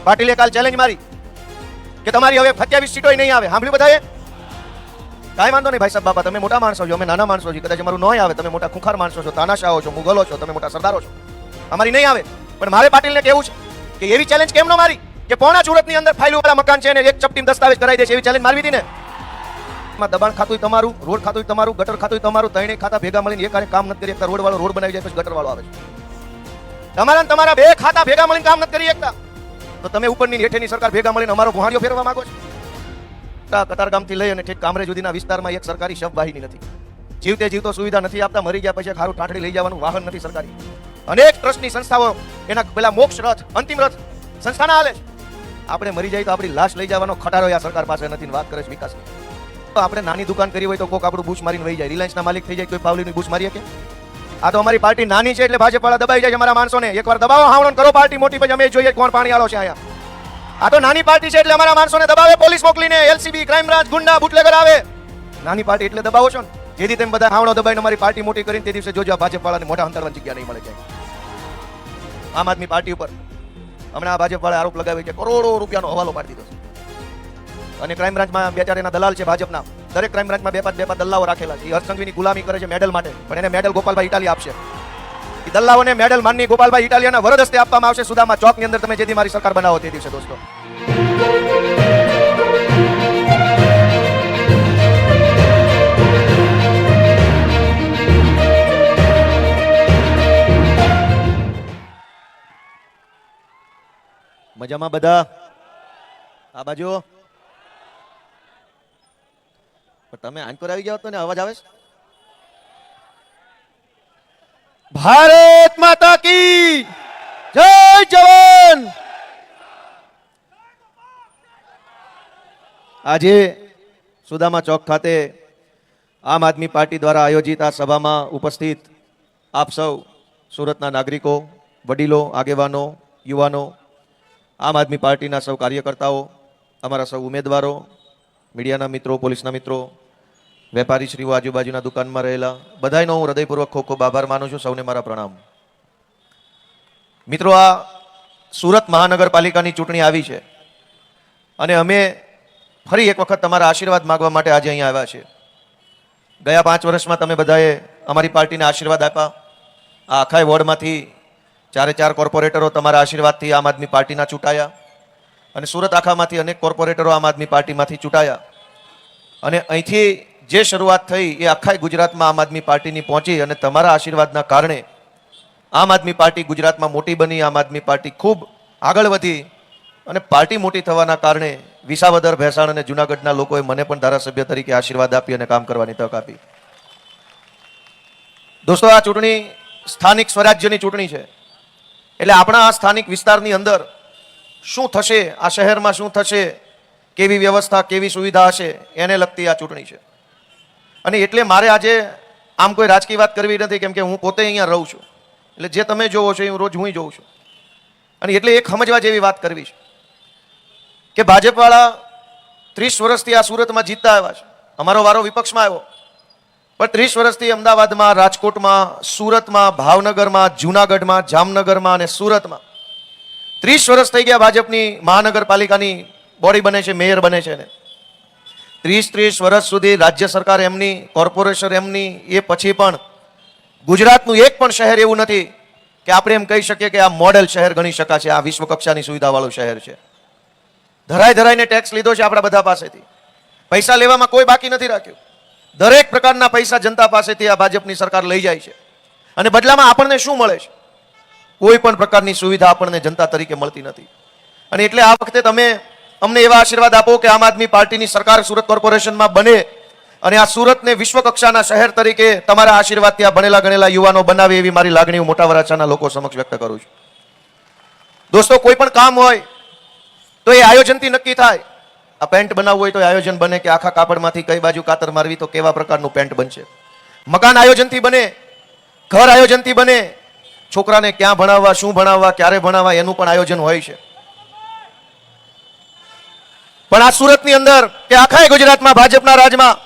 પાટીલે કાલ ચેલેન્જ મારી કે તમારી હવે 27 સીટો નહીં આવે. સાંભળ્યું બધાએ? કાંઈ વાંધો નહીં ભાઈ સાહેબ બાપા, તમે મોટા માણસો છો, અમે નાના માણસો છીએ, કદાચ અમારું નહીં આવે, તમે મોટા ખુખાર માણસો છો, તાનાશાહો છો, મુગલો છો, તમે મોટા સરદારો છો, અમારી નહીં આવે. પણ મારે પાટીલને કેવું છે કે એવી ચેલેન્જ કેમ ન મારી કે પોણા સુરતની અંદર ફાઇલવાળા મકાન છે ને એક ચપટીમાં દસ્તાવેજ કરાવી દે છે, એવી ચેલેન્જ મારવી હતી ને. દબાણ ખાતું તમારું, રોડ ખાતું તમારું, ગટર ખાતું તમારું, ત્રણેય ખાતા ભેગા મળીને એક કામ નથી કરી શકતા. રોડ વાળો રોડ બનાવી જાય પછી ગટર વાળો આવે છે. તમારા બે ખાતા ભેગા મળીને કામ નથી કરી શકતા તો તમે ઉપરની હેઠળની સરકાર ભેગા મળીને અમારો ભોહારીઓ ફેરવા માંગો છો. કતારગામથી લઈ અને ઠેઠ કામરેજ સુધીના વિસ્તારમાં એક સરકારી શબવાહિની નથી. જીવતે જીવતો સુવિધા નથી આપતા, મરી ગયા પછી ખારું ઠાઠડી લઈ જવાનું વાહન નથી સરકારી. અનેક ટ્રસ્ટની સંસ્થાઓ એના પેલા મોક્ષ રથ, અંતિમ રથ સંસ્થાના હાલે છે. આપણે મરી જાય તો આપણી લાશ લઈ જવાનો ખટારો આ સરકાર પાસે નથી. વાત કરે છે વિકાસની. તો આપણે નાની દુકાન કરી હોય તો કોક આપણું બૂચ મારીને વહી જાય, રિલાયન્સના માલિક થઈ જાય કોઈ પાવલીની બૂચ મારી શકે? આ તો અમારી પાર્ટી નાની છે એટલે ભાજપવાળા દબાઈ જાય છે અમારા માણસોને. એકવાર દબાવો, હાવણો કરો પાર્ટી મોટી, પછી અમે જોઈએ કોણ પાણી આલો છે અહીંયા. આ તો નાની પાર્ટી છે એટલે અમારા માણસોને દબાવે, પોલીસ મોકલીને, એલસીબી, ક્રાઇમ બ્રાન્ચ, ગુંડા, બુટલેગર આવે. નાની પાર્ટી એટલે દબાવો છો ને. જેથી તેમ બધા હાવણો દબાઈને અમારી પાર્ટી મોટી કરીને તે દિવસે જોજો ભાજપવાળાને મોઢા અંતરવાની જગ્યા નહીં મળે જાય. આમ આદમી પાર્ટી ઉપર હમણાં ભાજપવાળા આરોપ લગાવ્યો છે કરોડો રૂપિયાનો હવાલો પાડી દીધો છે. અને ક્રાઇમ બ્રાન્ચમાં બે ચાર એના દલાલ છે ભાજપના. દરેક ક્રાઇમ બ્રાન્ચમાં બે પાંચ દલ્લાઓ રાખેલા છે. એ હર્ષસંઘવીની ગુલામી કરે છે મેડલ માટે, પણ એને મેડલ ગોપાલભાઈ ઇટાલી આપશે. એ દલ્લાઓને મેડલ માનની ગોપાલભાઈ ઇટાલિયાના વરદ હસ્તે આપવામાં આવશે સુદામા ચોકની અંદર. તમે જેથી મારી સરકાર બનાવો તે દિવસે દોસ્તો. મજામાં બધા? આ બાજુ તમે આંકોર આવી જાવ તો ને અવાજ આવે છે? ભારત માતા કી જય જવાન. આજે સુદામા ચોક ખાતે આમ આદમી પાર્ટી દ્વારા આયોજિત આ સભામાં ઉપસ્થિત આપ સૌ સુરતના નાગરિકો, વડીલો, આગેવાનો, યુવાનો, આમ આદમી પાર્ટીના સૌ કાર્યકર્તાઓ, અમારા સૌ ઉમેદવારો, મીડિયાના મિત્રો, પોલીસના મિત્રો, વેપારીશ્રીઓ, આજુબાજુના દુકાનમાં રહેલા બધાનો હું હૃદયપૂર્વક ખૂબ ખૂબ આભાર માનું છું. સૌને મારા પ્રણામ. મિત્રો, આ સુરત મહાનગરપાલિકાની ચૂંટણી આવી છે અને અમે ફરી એક વખત તમારા આશીર્વાદ માંગવા માટે આજે અહીંયા આવ્યા છે. ગયા 5 વર્ષમાં તમે બધાએ અમારી પાર્ટીને આશીર્વાદ આપ્યા. આ આખા વોર્ડમાંથી 4 કોર્પોરેટરો તમારા આશીર્વાદથી આમ આદમી પાર્ટીના ચૂંટાયા અને સુરત આખામાંથી અનેક કોર્પોરેટરો આમ આદમી પાર્ટીમાંથી ચૂંટાયા. અને અહીંથી જે શરૂઆત થઈ એ આખા ગુજરાતમાં આમ આદમી પાર્ટીની પહોંચી અને તમારા આશીર્વાદના કારણે આમ આદમી પાર્ટી ગુજરાતમાં મોટી બની. આમ આદમી પાર્ટી ખૂબ આગળ વધી અને પાર્ટી મોટી થવાના કારણે વિસાવદર, ભેસાણ અને જુનાગઢના લોકોએ મને પણ ધારાસભ્ય તરીકે આશીર્વાદ આપી અને કામ કરવાની તક આપી. દોસ્તો, આ ચૂંટણી સ્થાનિક સ્વરાજ્યની ચૂંટણી છે. એટલે આપણા આ સ્થાનિક વિસ્તારની અંદર શું થશે, આ શહેરમાં શું થશે, કેવી વ્યવસ્થા, કેવી સુવિધા હશે, એને લગતી આ ચૂંટણી છે. અને એટલે મારે આજે આમ કોઈ રાજકીય વાત કરવી નથી, કેમ કે હું પોતે અહીંયા રહું છું. એટલે જે તમે જોવો છો એ રોજ હું જોઉં છું. અને એટલે એક સમજવા જેવી વાત કરવી છે કે ભાજપવાળા 30 વર્ષથી આ સુરતમાં જીતતા આવ્યા છે. અમારો વારો વિપક્ષમાં આવ્યો, પણ 30 વર્ષથી અમદાવાદમાં, રાજકોટમાં, સુરતમાં, ભાવનગરમાં, જુનાગઢમાં, જામનગરમાં અને સુરતમાં 30 વર્ષ થઈ ગયા ભાજપની મહાનગરપાલિકાની બોડી બને છે, મેયર બને છે. 30 વર્ષ સુધી રાજ્ય સરકાર એમની, કોર્પોરેશન એમની. એ પછી પણ ગુજરાતનું એક પણ શહેર એવું નથી કે આપણે એમ કહી શકીએ કે આ મોડેલ શહેર ગણી શકાશે, આ વિશ્વ કક્ષાની સુવિધાવાળું શહેર છે. ધરાઈને ટેક્સ લીધો છે આપણા બધા પાસેથી. પૈસા લેવામાં કોઈ બાકી નથી રાખ્યું. દરેક પ્રકારના પૈસા જનતા પાસેથી આ ભાજપની સરકાર લઈ જાય છે. અને બદલામાં આપણને શું મળે છે? કોઈ પણ પ્રકારની સુવિધા આપણને જનતા તરીકે મળતી નથી. અને એટલે આ વખતે તમે અમને એવા આશીર્વાદ આપો કે આમ આદમી પાર્ટીની સરકાર સુરત કોર્પોરેશનમાં બને અને આ સુરતને વિશ્વ કક્ષાના શહેર તરીકે તમારા આશીર્વાદથી આ ભણેલા ગણેલા યુવાનો બનાવે, એવી મારી લાગણી હું મોટા વરાછાના લોકો સમક્ષ વ્યક્ત કરું છું. દોસ્તો, કોઈ પણ કામ હોય તો એ આયોજનથી નક્કી થાય. આ પેન્ટ બનાવવું હોય તો આયોજન બને કે આખા કાપડમાંથી કઈ બાજુ કાતર મારવી તો કેવા પ્રકારનું પેન્ટ બનશે. મકાન આયોજનથી બને, ઘર આયોજનથી બને, છોકરાને ક્યાં ભણાવવા, શું ભણાવવા, ક્યારે ભણાવવા એનું પણ આયોજન હોય છે. પણ આ સુરતની અંદર કે આખા ગુજરાતમાં ભાજપના રાજમાં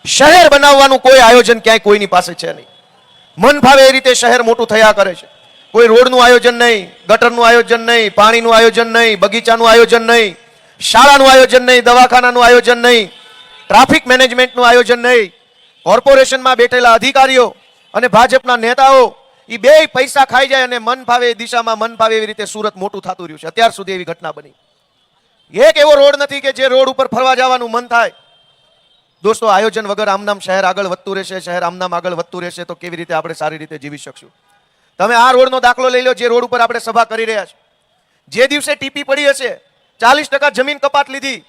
શહેર બનાવવાનું કોઈ આયોજન ક્યાંય કોઈની પાસે છે નહીં. મન ફાવે એ રીતે શહેર મોટું થયા કરે છે. કોઈ રોડનું આયોજન નહીં, ગટરનું આયોજન નહીં, પાણીનું આયોજન નહીં, બગીચાનું આયોજન નહીં, શાળાનું આયોજન નહીં, દવાખાનાનું આયોજન નહીં, ટ્રાફિક મેનેજમેન્ટનું આયોજન નહીં. કોર્પોરેશનમાં બેઠેલા અધિકારીઓ અને ભાજપના નેતાઓ એ બે પૈસા ખાઈ જાય અને મન ફાવે એ દિશામાં મન ફાવે એવી રીતે સુરત મોટું થતું રહ્યું છે. અત્યાર સુધી એવી ઘટના બની. એક એવો રોડ નથી કે જે રોડ ઉપર ફરવા જવાનું મન થાય. દોસ્તો, આયોજન વગર આમનામ શહેર આગળ વધતું રહેશે. શહેર આમનામ આગળ વધતું રહેશે તો કેવી રીતે આપણે સારી રીતે જીવી શકશું? તમે આ રોડનો દાખલો લઈ લો, જે રોડ ઉપર આપણે સભા કરી રહ્યા છે. જે દિવસે ટીપી પડી હશે, 40% જમીન કપાત લીધી,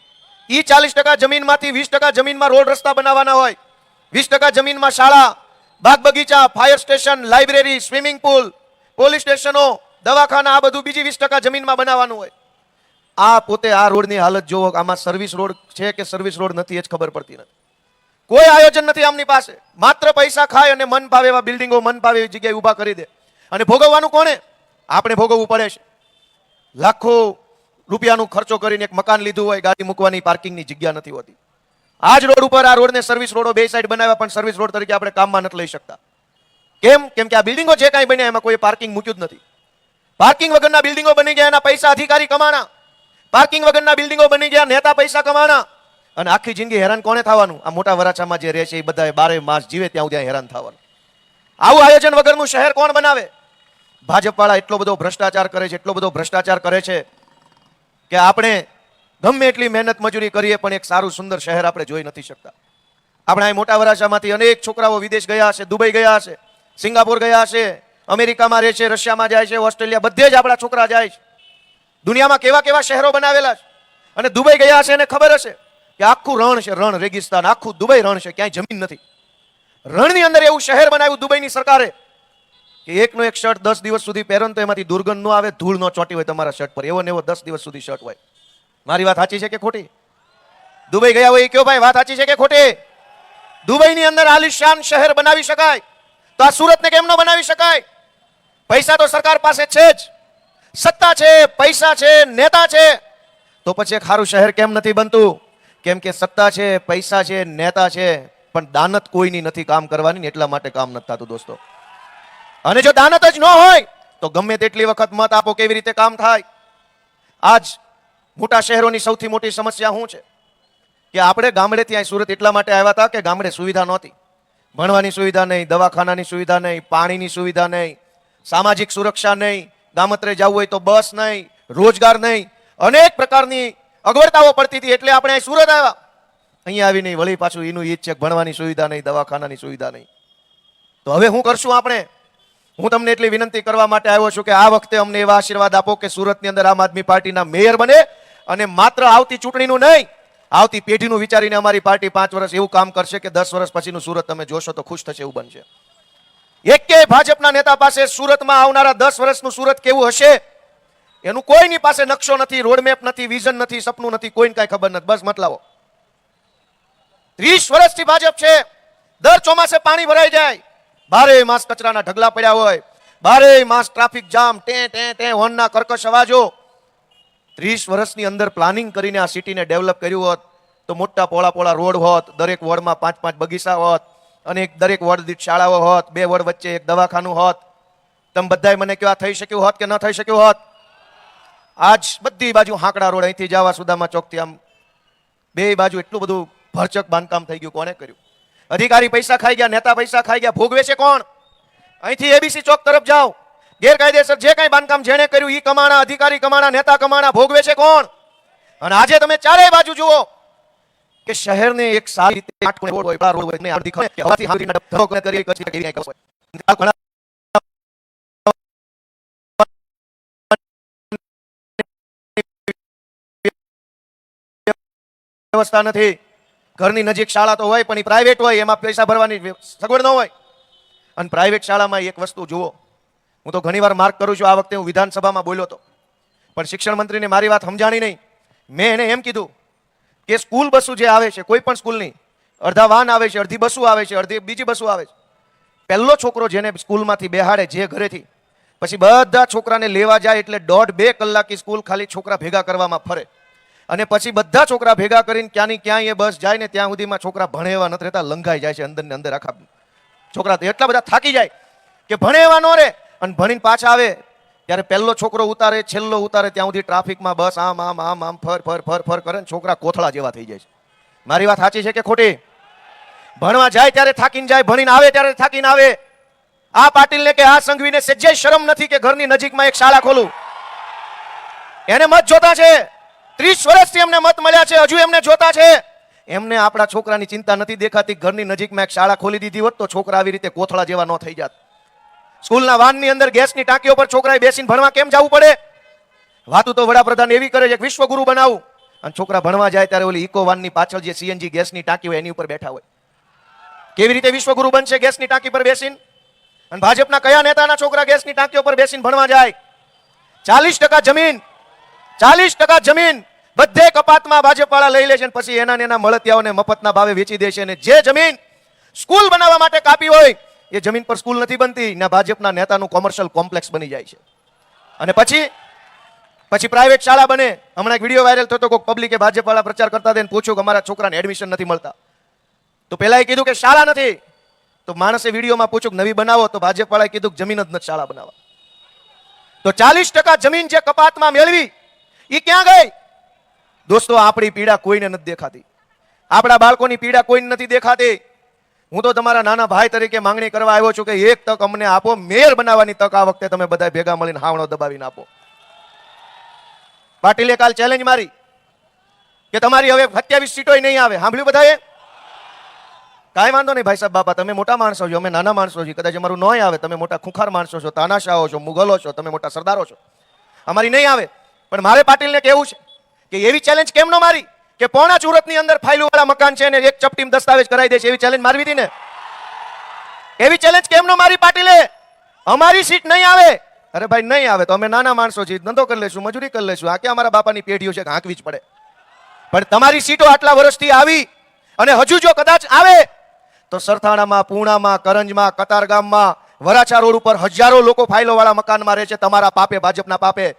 એ 40% જમીનમાંથી 20% જમીનમાં રોડ રસ્તા બનાવવાના હોય, 20% જમીનમાં શાળા, બાગ બગીચા, fire station, library, swimming pool, police સ્ટેશનો, દવાખાના, આ બધું બીજી 20% જમીનમાં બનાવવાનું હોય. આ પોતે આ રોડની હાલત જોવો. આમાં સર્વિસ રોડ છે કે સર્વિસ રોડ નથી એ જ ખબર પડતી નથી. કોઈ આયોજન નથી આમની પાસે. માત્ર પૈસા ખાય અને મન ભાવે એવા બિલ્ડિંગો મન ભાવે એવી જગ્યાએ ઊભા કરી દે. અને ભોગવવાનું કોને? આપણે ભોગવવું પડે છે. લાખો રૂપિયાનો ખર્ચો કરીને એક મકાન લીધું હોય, ગાડી મૂકવાની પાર્કિંગની જગ્યા નથી હોતી. આ જ રોડ ઉપર આ રોડને સર્વિસ રોડો બે સાઈડ બનાવ્યા, પણ સર્વિસ રોડ તરીકે આપણે કામમાં નથી લઈ શકતા. કેમ? કેમ કે આ બિલ્ડિંગો જે કાંઈ બન્યા એમાં કોઈ પાર્કિંગ મૂક્યું જ નથી. પાર્કિંગ વગરના બિલ્ડિંગો બની ગયા, એના પૈસા અધિકારી કમાણા. પાર્કિંગ વગરના બિલ્ડિંગો બની ગયા, નેતા પૈસા કમાણા. અને આખી જિંદગી હેરાન કોને થવાનું? આ મોટા વરાછામાં જે રહે છે એ બધા 12 માસ જીવે ત્યાં સુધી હેરાન થવાનું. આવું આયોજન વગરનું શહેર કોણ બનાવે? ભાજપવાળા એટલો બધો ભ્રષ્ટાચાર કરે છે, એટલો બધો ભ્રષ્ટાચાર કરે છે કે આપણે ગમે એટલી મહેનત મજૂરી કરીએ પણ એક સારું સુંદર શહેર આપણે જોઈ નથી શકતા. આપણે અહીં મોટા વરાછામાંથી અનેક છોકરાઓ વિદેશ ગયા હશે, દુબઈ ગયા હશે, સિંગાપોર ગયા હશે, અમેરિકામાં રહે છે, રશિયામાં જાય છે, ઓસ્ટ્રેલિયા, બધે જ આપણા છોકરા જાય છે. દુનિયામાં કેવા કેવા શહેરો બનાવેલા છે. અને દુબઈ ગયા હશે એને ખબર હશે કે આખું રણ છે, રણ રેગિસ્તાન, આખું દુબઈ રણ છે, ક્યાંય જમીન નથી. રણની અંદર એવું શહેર બનાવ્યું દુબઈની સરકારે કે એકનો એક શર્ટ 10 દિવસ સુધી પહેરો તો એમાંથી દુર્ગંધ ન આવે, ધૂળ ન ચોંટી હોય તમારા શર્ટ પર. એવો ને એવો 10 દિવસ સુધી શર્ટ હોય. મારી વાત સાચી છે કે ખોટી? દુબઈ ગયા હોય કયો ભાઈ, વાત સાચી છે કે ખોટી? દુબઈની અંદર આલિશાન શહેર બનાવી શકાય તો આ સુરતને કેમ ન બનાવી શકાય? પૈસા તો સરકાર પાસે છે જ, સત્તા છે, પૈસા છે, નેતા છે, તો પછી એક સારું શહેર કેમ નથી બનતું? કેમ કે સત્તા છે, પૈસા છે, નેતા છે, પણ દાનત કોઈની નથી કામ કરવાની, એટલા માટે કામ નથી થતું દોસ્તો. અને જો દાનત જ ન હોય તો ગમે તેટલી વખત મત આપો કેવી રીતે કામ થાય? આજ મોટા શહેરોની સૌથી મોટી સમસ્યા શું છે કે આપણે ગામડેથી અહીં સુરત એટલા માટે આવ્યા હતા કે ગામડે સુવિધા નહોતી. ભણવાની સુવિધા નહીં, દવાખાનાની સુવિધા નહીં, પાણીની સુવિધા નહીં, સામાજિક સુરક્ષા નહીં, ગામત્રે જવું હોય તો બસ નહીં, રોજગાર નહીં, અનેક પ્રકારની અગવડતાઓ પડતી હતી. એટલે આપણે અહીં સુરત આવ્યા. અહીંયા આવી નહીં વળી પાછું એનું ઈચ્છ છે ભણવાની સુવિધા નહીં, દવાખાનાની સુવિધા નહીં. તો હવે શું કરશું આપણે? હું તમને એટલી વિનંતી કરવા માટે આવ્યો છું કે આ વખતે અમને એવા આશીર્વાદ આપો કે સુરતની અંદર આમ આદમી પાર્ટીના મેયર બને. અને માત્ર આવતી ચૂંટણીનું નહીં, આવતી પેઢીનું વિચારીને અમારી પાર્ટી 5 વર્ષ એવું કામ કરશે કે 10 વર્ષ પછીનું સુરત તમે જોશો તો ખુશ થશે એવું બનશે. એકેય ભાજપના નેતા પાસે સુરતમાં આવનારા 10 વર્ષનું સુરત કેવું હશે એનું કોઈની પાસે નકશો નથી, રોડમેપ નથી, વિઝન નથી, સપનું નથી, કોઈને કાંઈ ખબર નથી. બસ મતલાવો 30 વર્ષથી ભાજપ છે. દર ચોમાસે પાણી ભરાઈ જાય, 12 માસ કચરાના ઢગલા પડ્યા હોય, 12 માસ ટ્રાફિક જામ, ટે હોર્નના કર્કશ અવાજો. 30 વર્ષની અંદર પ્લાનિંગ કરીને આ સિટીને ડેવલપ કર્યું હોત તો મોટા પોળા રોડ હોત, દરેક વોર્ડમાં 5-5 બગીચા હોત, અને દરેક વોર્ડ દીઠ શાળાઓ હોત, 2 વોર્ડ વચ્ચે એક દવાખાનું હોત. તમે બધાય મને કહો આ થઈ શક્યું હોત કે ન થઈ શક્યું હોત? આજ બધી બાજુ હાંકડા રોડ, અહીંથી જવા સુદામા ચોકથી આમ બે બાજુ એટલું બધું ભરચક બાંધકામ થઈ ગયું. કોને કર્યું? અધિકારી પૈસા ખાઈ ગયા, નેતા પૈસા ખાઈ ગયા. ભોગવે છે કોણ? અહીંથી એબીસી ચોક તરફ જાઓ, ગેરકાયદેસર જે કઈ બાંધકામ જેણે કર્યું ઈ કમાણા, અધિકારી કમાણા, નેતા કમાણા. ભોગવે છે કોણ? અને આજે તમે ચારેય બાજુ જુઓ કે શહેરને એક સારી રીતે રોડ હોય, રોડ હોય, આરતી ખમે કે હવાથી હાંભળીને ધરોકને કરી કચી કરી કઈ કરશે. ઘણા વ્યવસ્થા નથી. ઘરની નજીક શાળા તો હોય પણ એ પ્રાઇવેટ હોય, એમાં પૈસા ભરવાની સગવડ ન હોય. અને પ્રાઇવેટ શાળામાં એક વસ્તુ જુઓ, હું તો ઘણીવાર માર્ક કરું છું, આ વખતે હું વિધાનસભામાં બોલ્યો હતો પણ શિક્ષણ મંત્રીને મારી વાત સમજાણી નહીં. મેં એને એમ કીધું કે સ્કૂલ બસો જે આવે છે, કોઈ પણ સ્કૂલની અડધા વાન આવે છે, અડધી બસો આવે છે, અડધી બીજી બસો આવે છે. પહેલો છોકરો જેને સ્કૂલમાંથી બેહાડે જે ઘરેથી, પછી બધા છોકરાને લેવા જાય એટલે 1.5-2 કલાકની સ્કૂલ ખાલી છોકરા ભેગા કરવામાં ફરે. અને પછી બધા છોકરા ભેગા કરીને ક્યાંની ક્યાંય એ બસ જાય ને ત્યાં સુધીમાં છોકરા ભણે એવા નથી રહેતા, લંઘાઈ જાય છે અંદર ને અંદર. આખા છોકરા તો એટલા બધા થાકી જાય કે ભણે એવા ન રહે. અને ભણીને પાછા આવે ત્યારે પહેલો છોકરો ઉતારે છેલ્લો ઉતારે ત્યાં સુધી ટ્રાફિકમાં બસ આમ આમ આમ આમ ફર ફર ફર ફર કરે ને છોકરા કોથળા જેવા થઈ જાય છે. મારી વાત સાચી છે કે ખોટી? ભણવા જાય ત્યારે થાકીને જાય, ભણીને આવે ત્યારે થાકીને આવે. આ પાટીલને કે આ સંઘવીને સજ્જય શરમ નથી કે ઘરની નજીકમાં એક શાળા ખોલું. એને મત જોતા છે, 30 વર્ષથી એમને મત મળ્યા છે, હજુ એમને જોતા છે. એમને આપણા છોકરાની ચિંતા નથી દેખાતી. ઘરની નજીકમાં એક શાળા ખોલી દીધી હોત તો છોકરા આવી રીતે કોથળા જેવા ન થઈ જાત. સ્કૂલના વાનની અંદર ગેસની ટાંકીઓ પર છોકરાએ બેસીને ભણવા કેમ જવું પડે? વાતું તો વડાપ્રધાન એવી કરે છે કે વિશ્વગુરુ બનાવું, અને છોકરા ભણવા જાય ત્યારે ઓલી ઇકો વાનની પાછળ જે સીએનજી ગેસની ટાંકી હોય એની ઉપર બેઠા હોય. કેવી રીતે વિશ્વગુરુ બનશે ગેસની ટાંકી પર બેસીને? અને ભાજપના કયા નેતાના છોકરા ગેસની ટાંકીઓ પર બેસીને ભણવા જાય? 40% જમીન બધે કપાતમાં ભાજપવાળા લઈ લે છે, પછી એના મળતિયાઓને મફતના ભાવે વેચી દે છે. અને જે જમીન સ્કૂલ બનાવવા માટે કાપી હોય એ જમીન પર સ્કૂલ નથી બનતી ને ભાજપના નેતાનું કોમર્શિયલ કોમ્પ્લેક્સ બની જાય છે. અને પછી પ્રાઇવેટ શાળા બને. હમણાં એક વિડીયો વાયરલ થતો, કોઈ પબ્લિકે ભાજપવાળા પ્રચાર કરતા હતા, પૂછ્યું કે અમારા છોકરાને એડમિશન નથી મળતા. તો પહેલા એ કીધું કે શાળા નથી. તો માણસે વિડીયોમાં પૂછ્યું નવી બનાવો, તો ભાજપવાળાએ કીધું જમીન જ નથી શાળા બનાવવા. તો 40% જમીન જે કપાતમાં મેળવી એ ક્યાં ગઈ? દોસ્તો, આપણી પીડા કોઈને નથી દેખાતી, આપણા બાળકોની પીડા કોઈને નથી દેખાતી. હું તો તમારા નાના ભાઈ તરીકે માંગણી કરવા આવ્યો છું કે એક તક અમને આપો, મેયર બનાવવાની તક આ વખતે તમે બધા ભેગા મળીને હાવણો દબાવીને આપો. પાટીલે કાલ ચેલેન્જ મારી કે તમારી હવે 27 સીટો નહીં આવે. સાંભળ્યું બધાએ? કાંઈ વાંધો નહીં ભાઈ સાહેબ બાપા, તમે મોટા માણસો છો, અમે નાના માણસો છીએ, કદાચ અમારું નહીં આવે. તમે મોટા ખુખાર માણસો છો, તાનાશાહો છો, મુગલો છો, તમે મોટા સરદારો છો, અમારી નહીં આવે. પણ મારે પાટીલને કહેવું છે કે એવી ચેલેન્જ કેમ ન મારી કે પોણા સુરતની અંદર ફાઇલોવાળા મકાન છે ને એક ચપટીમાં દસ્તાવેજ કરાવી દે છે? એવી ચેલેન્જ મારવી હતી ને. એવી ચેલેન્જ કેમ ન મારી પાટીલે? અમારી સીટ નહીં આવે. અરે ભાઈ નહીં આવે તો અમે નાના માણસો છીએ, ધંધો કરી લેશું, મજૂરી કરી લેશું. આ કે અમારા બાપાની પેઢીઓ છે, હાંકવી જ પડે. પણ તમારી સીટો આટલા વર્ષથી આવી અને હજુ જો કદાચ આવે તો સરથાણામાં, પૂર્ણામાં, કરંજમાં, કતારગામમાં, વરાછા રોડ ઉપર હજારો લોકો ફાઇલોવાળા મકાનમાં રહે છે. તમારા પાપે, ભાજપના પાપે.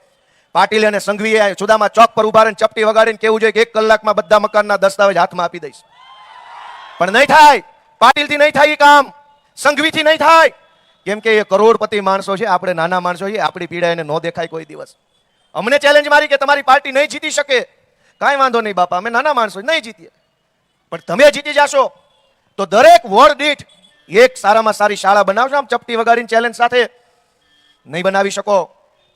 પાટીલ અને સંઘવીએ સુદામા ચોક પર ઉભા રહીને ચપટી વગાડીને કેવું જોઈએ કે 1 કલાકમાં બધા મકાનના દસ્તાવેજ હાથમાં આપી દઈશ. પણ નહીં થાય. પાટીલથી નહીં થાય કામ, સંઘવીથી નહીં થાય. કેમ કે એ કરોડપતિ માણસો છે, આપણે નાના માણસો છીએ. આપણી પીડા એને ન દેખાય કોઈ દિવસ. અમને ચેલેન્જ મારી કે તમારી પાર્ટી નહીં જીતી શકે. કાંઈ વાંધો નહીં બાપા, અમે નાના માણસો નહીં જીતીએ, પણ તમે જીતી જશો તો દરેક વોર્ડ દીઠ એક સારામાં સારી શાળા બનાવશો. આમ ચપટી વગાડીને ચેલેન્જ સાથે નહીં બનાવી શકો.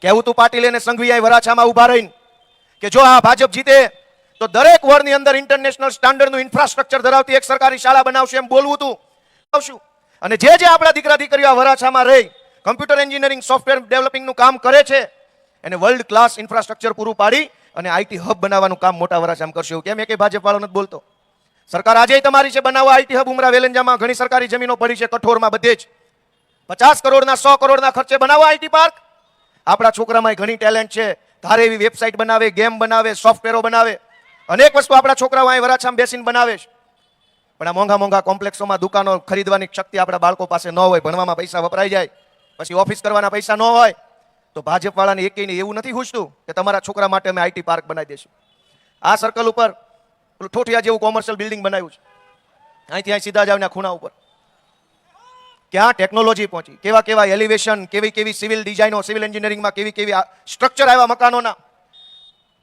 કહેવું તું પાટીલ અને સંઘવી વરાછામાં ઉભા રહીને કે જો આ ભાજપ જીતે તો દરેક વોર્ડની અંદર ઇન્ટરનેશનલ સ્ટાન્ડર્ડનું ઇન્ફ્રાસ્ટ્રક્ચર ધરાવતી એક સરકારી શાળા બનાવશે, એમ બોલવું તું આવશું. અને જે આપણા દીકરા દીકરીઓ આ વરાછામાં રહી કમ્પ્યુટર એન્જિનિયરિંગ, સોફ્ટવેર ડેવલપિંગનું કામ કરે છે એને વર્લ્ડ ક્લાસ ઇન્ફ્રાસ્ટ્રક્ચર પૂરું પાડી અને આઈટી હબ બનાવવાનું કામ મોટા વરાછામાં કરશે. કેમ એ કઈ ભાજપ વાળો નથી બોલતો? સરકાર આજે તમારી છે બનાવવા આઈટી હબ. ઉમરા વેલંજામાં ઘણી સરકારી જમીનો પડી છે, કઠોરમાં બધે જ 50 કરોડના 100 કરોડના ખર્ચે બનાવવા આઈટી પાર્ક. આપણા છોકરામાં ઘણી ટેલેન્ટ છે, ધારે એવી વેબસાઇટ બનાવે, ગેમ બનાવે, સોફ્ટવેરો બનાવે, અનેક વસ્તુ આપણા છોકરાઓ અહીં વરાછામાં બેસીને બનાવે છે. પણ આ મોંઘા મોંઘા કોમ્પ્લેક્સોમાં દુકાનો ખરીદવાની શક્તિ આપણા બાળકો પાસે ન હોય, ભણવામાં પૈસા વપરાઈ જાય, પછી ઓફિસ કરવાના પૈસા ન હોય, તો ભાજપ વાળાને એકેયને એવું નથી પૂછતું કે તમારા છોકરા માટે અમે આઈટી પાર્ક બનાવી દઈશું. આ સર્કલ ઉપર ઠોઠિયા જેવું કોમર્શિયલ બિલ્ડિંગ બનાવ્યું છે. અહીંથી અહીં સીધા જાવના ખૂણા ઉપર ક્યાં ટેકનોલોજી પહોંચી, કેવા કેવા એલિવેશન, કેવી કેવી સિવિલ ડિઝાઇનો, સિવિલ એન્જિનિયરિંગમાં કેવી કેવી સ્ટ્રક્ચર આવ્યા મકાનોના.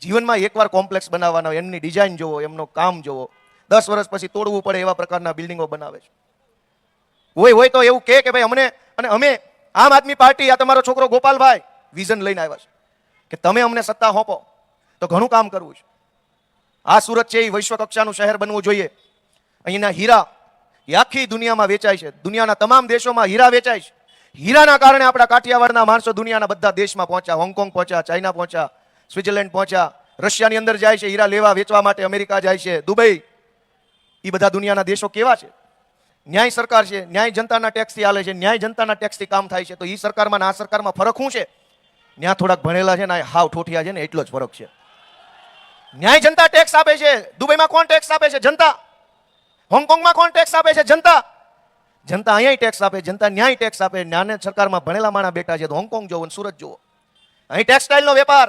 જીવનમાં એકવાર કોમ્પ્લેક્સ બનાવવાના, એમની ડિઝાઇન જોવો, એમનું કામ જોવો. 10 વર્ષ પછી તોડવું પડે એવા પ્રકારના બિલ્ડિંગો બનાવે છે. હોય તો એવું કે ભાઈ અમને અને અમે આમ આદમી પાર્ટી, આ તમારો છોકરો ગોપાલભાઈ વિઝન લઈને આવ્યા છે કે તમે અમને સત્તા સોંપો તો ઘણું કામ કરવું છે. આ સુરત છે એ વિશ્વ કક્ષાનું શહેર બનવું જોઈએ. અહીંના હીરા એ આખી દુનિયામાં વેચાય છે, દુનિયાના તમામ દેશોમાં હીરા વેચાય છે. હીરાના કારણે આપણા કાઠિયાવાડના માણસો દુનિયાના બધા દેશમાં પહોંચ્યા, હોંગકોંગ પહોંચ્યા, ચાઇના પહોંચ્યા, સ્વિટ્ઝરલેન્ડ પહોંચ્યા, રશિયાની અંદર જાય છે હીરા લેવા વેચવા માટે, અમેરિકા જાય છે, દુબઈ. એ બધા દુનિયાના દેશો કેવા છે? ન્યાય સરકાર છે, ન્યાય જનતાના ટેક્સથી હાલે છે, ન્યાય જનતાના ટેક્સથી કામ થાય છે. તો એ સરકારમાં આ સરકારમાં ફરક શું છે? ત્યાં થોડાક ભણેલા છે ને હાવ ઠોઠિયા છે ને, એટલો જ ફરક છે. ન્યાય જનતા ટેક્સ આપે છે. દુબઈમાં કોણ ટેક્સ આપે છે? જનતા. હોંગકોંગમાં કોણ ટેક્સ આપે છે? જનતા. જનતા અહીંયા ટેક્સ આપે, જનતા ન્યાય ટેક્સ આપે. ન્યાય સરકારમાં ભણેલા માણા બેઠા છે. તો હોંગકોંગ જોવો ને સુરત જોવો. અહીં ટેક્સટાઇલનો વેપાર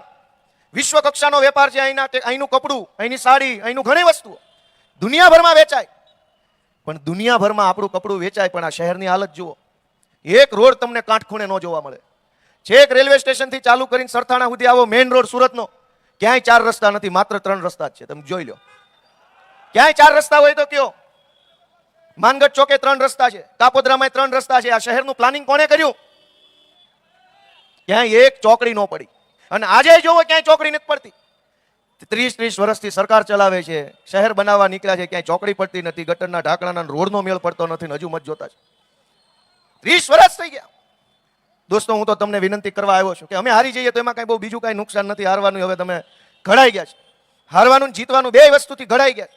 વિશ્વ કક્ષાનો વેપાર છે. અહીંનું કપડું, અહીંની સાડી, અહીંનું ઘણી વસ્તુઓ દુનિયાભરમાં વેચાય. પણ દુનિયાભરમાં આપણું કપડું વેચાય, પણ આ શહેરની હાલત જુઓ. એક રોડ તમને કાંઠ ખૂણે ન જોવા મળે. છેક રેલવે સ્ટેશનથી ચાલુ કરીને સરથાણા સુધી આવો મેઇન રોડ સુરતનો, ક્યાંય 4 રસ્તા નથી, માત્ર 3 રસ્તા જ છે. તમે જોઈ લો. ક્યાંય 4 રસ્તા હોય તો કયો? માનગઢ ચોકે 3 રસ્તા છે, કાપોદ્રામાં 3 રસ્તા છે. આ શહેરનું પ્લાનિંગ કોણે કર્યું? ક્યાંય એક ચોકડી ન પડી. અને આજે જોવો ક્યાંય ચોકડી નથી પડતી. 30 વર્ષથી સરકાર ચલાવે છે, શહેર બનાવવા નીકળ્યા છે, ક્યાંય ચોકડી પડતી નથી, ગટરના ઢાંકણાના રોડનો મેળ પડતો નથી, હજુ મત જોતા છે. 30 વર્ષ થઈ ગયા. દોસ્તો, હું તો તમને વિનંતી કરવા આવ્યો છું કે અમે હારી જઈએ તો એમાં કઈ બહુ બીજું કઈ નુકસાન નથી. હારવાનું હવે તમે ઘડાઈ ગયા છે. હારવાનું જીતવાનું બે વસ્તુથી ઘડાઈ ગયા.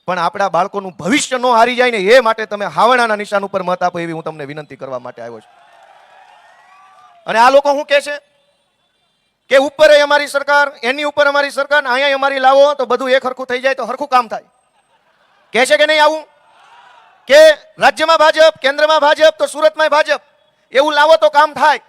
પણ આપણા બાળકોનું ભવિષ્ય ન હારી જાય ને એ માટે તમે હાવણાના નિશાન ઉપર મત આપો એવી હું તમને વિનંતી કરવા માટે આવ્યો છું. અને આ લોકો શું કહે છે કે ઉપર અમારી સરકાર, એની ઉપર અમારી સરકાર, અહીંયા અમારી લાવો તો બધું એક હરખું થઈ જાય તો હરખું કામ થાય. કહે છે કે નહીં આવું? કે રાજ્યમાં ભાજપ, કેન્દ્રમાં ભાજપ તો સુરતમાં ભાજપ, એવું લાવો તો કામ થાય.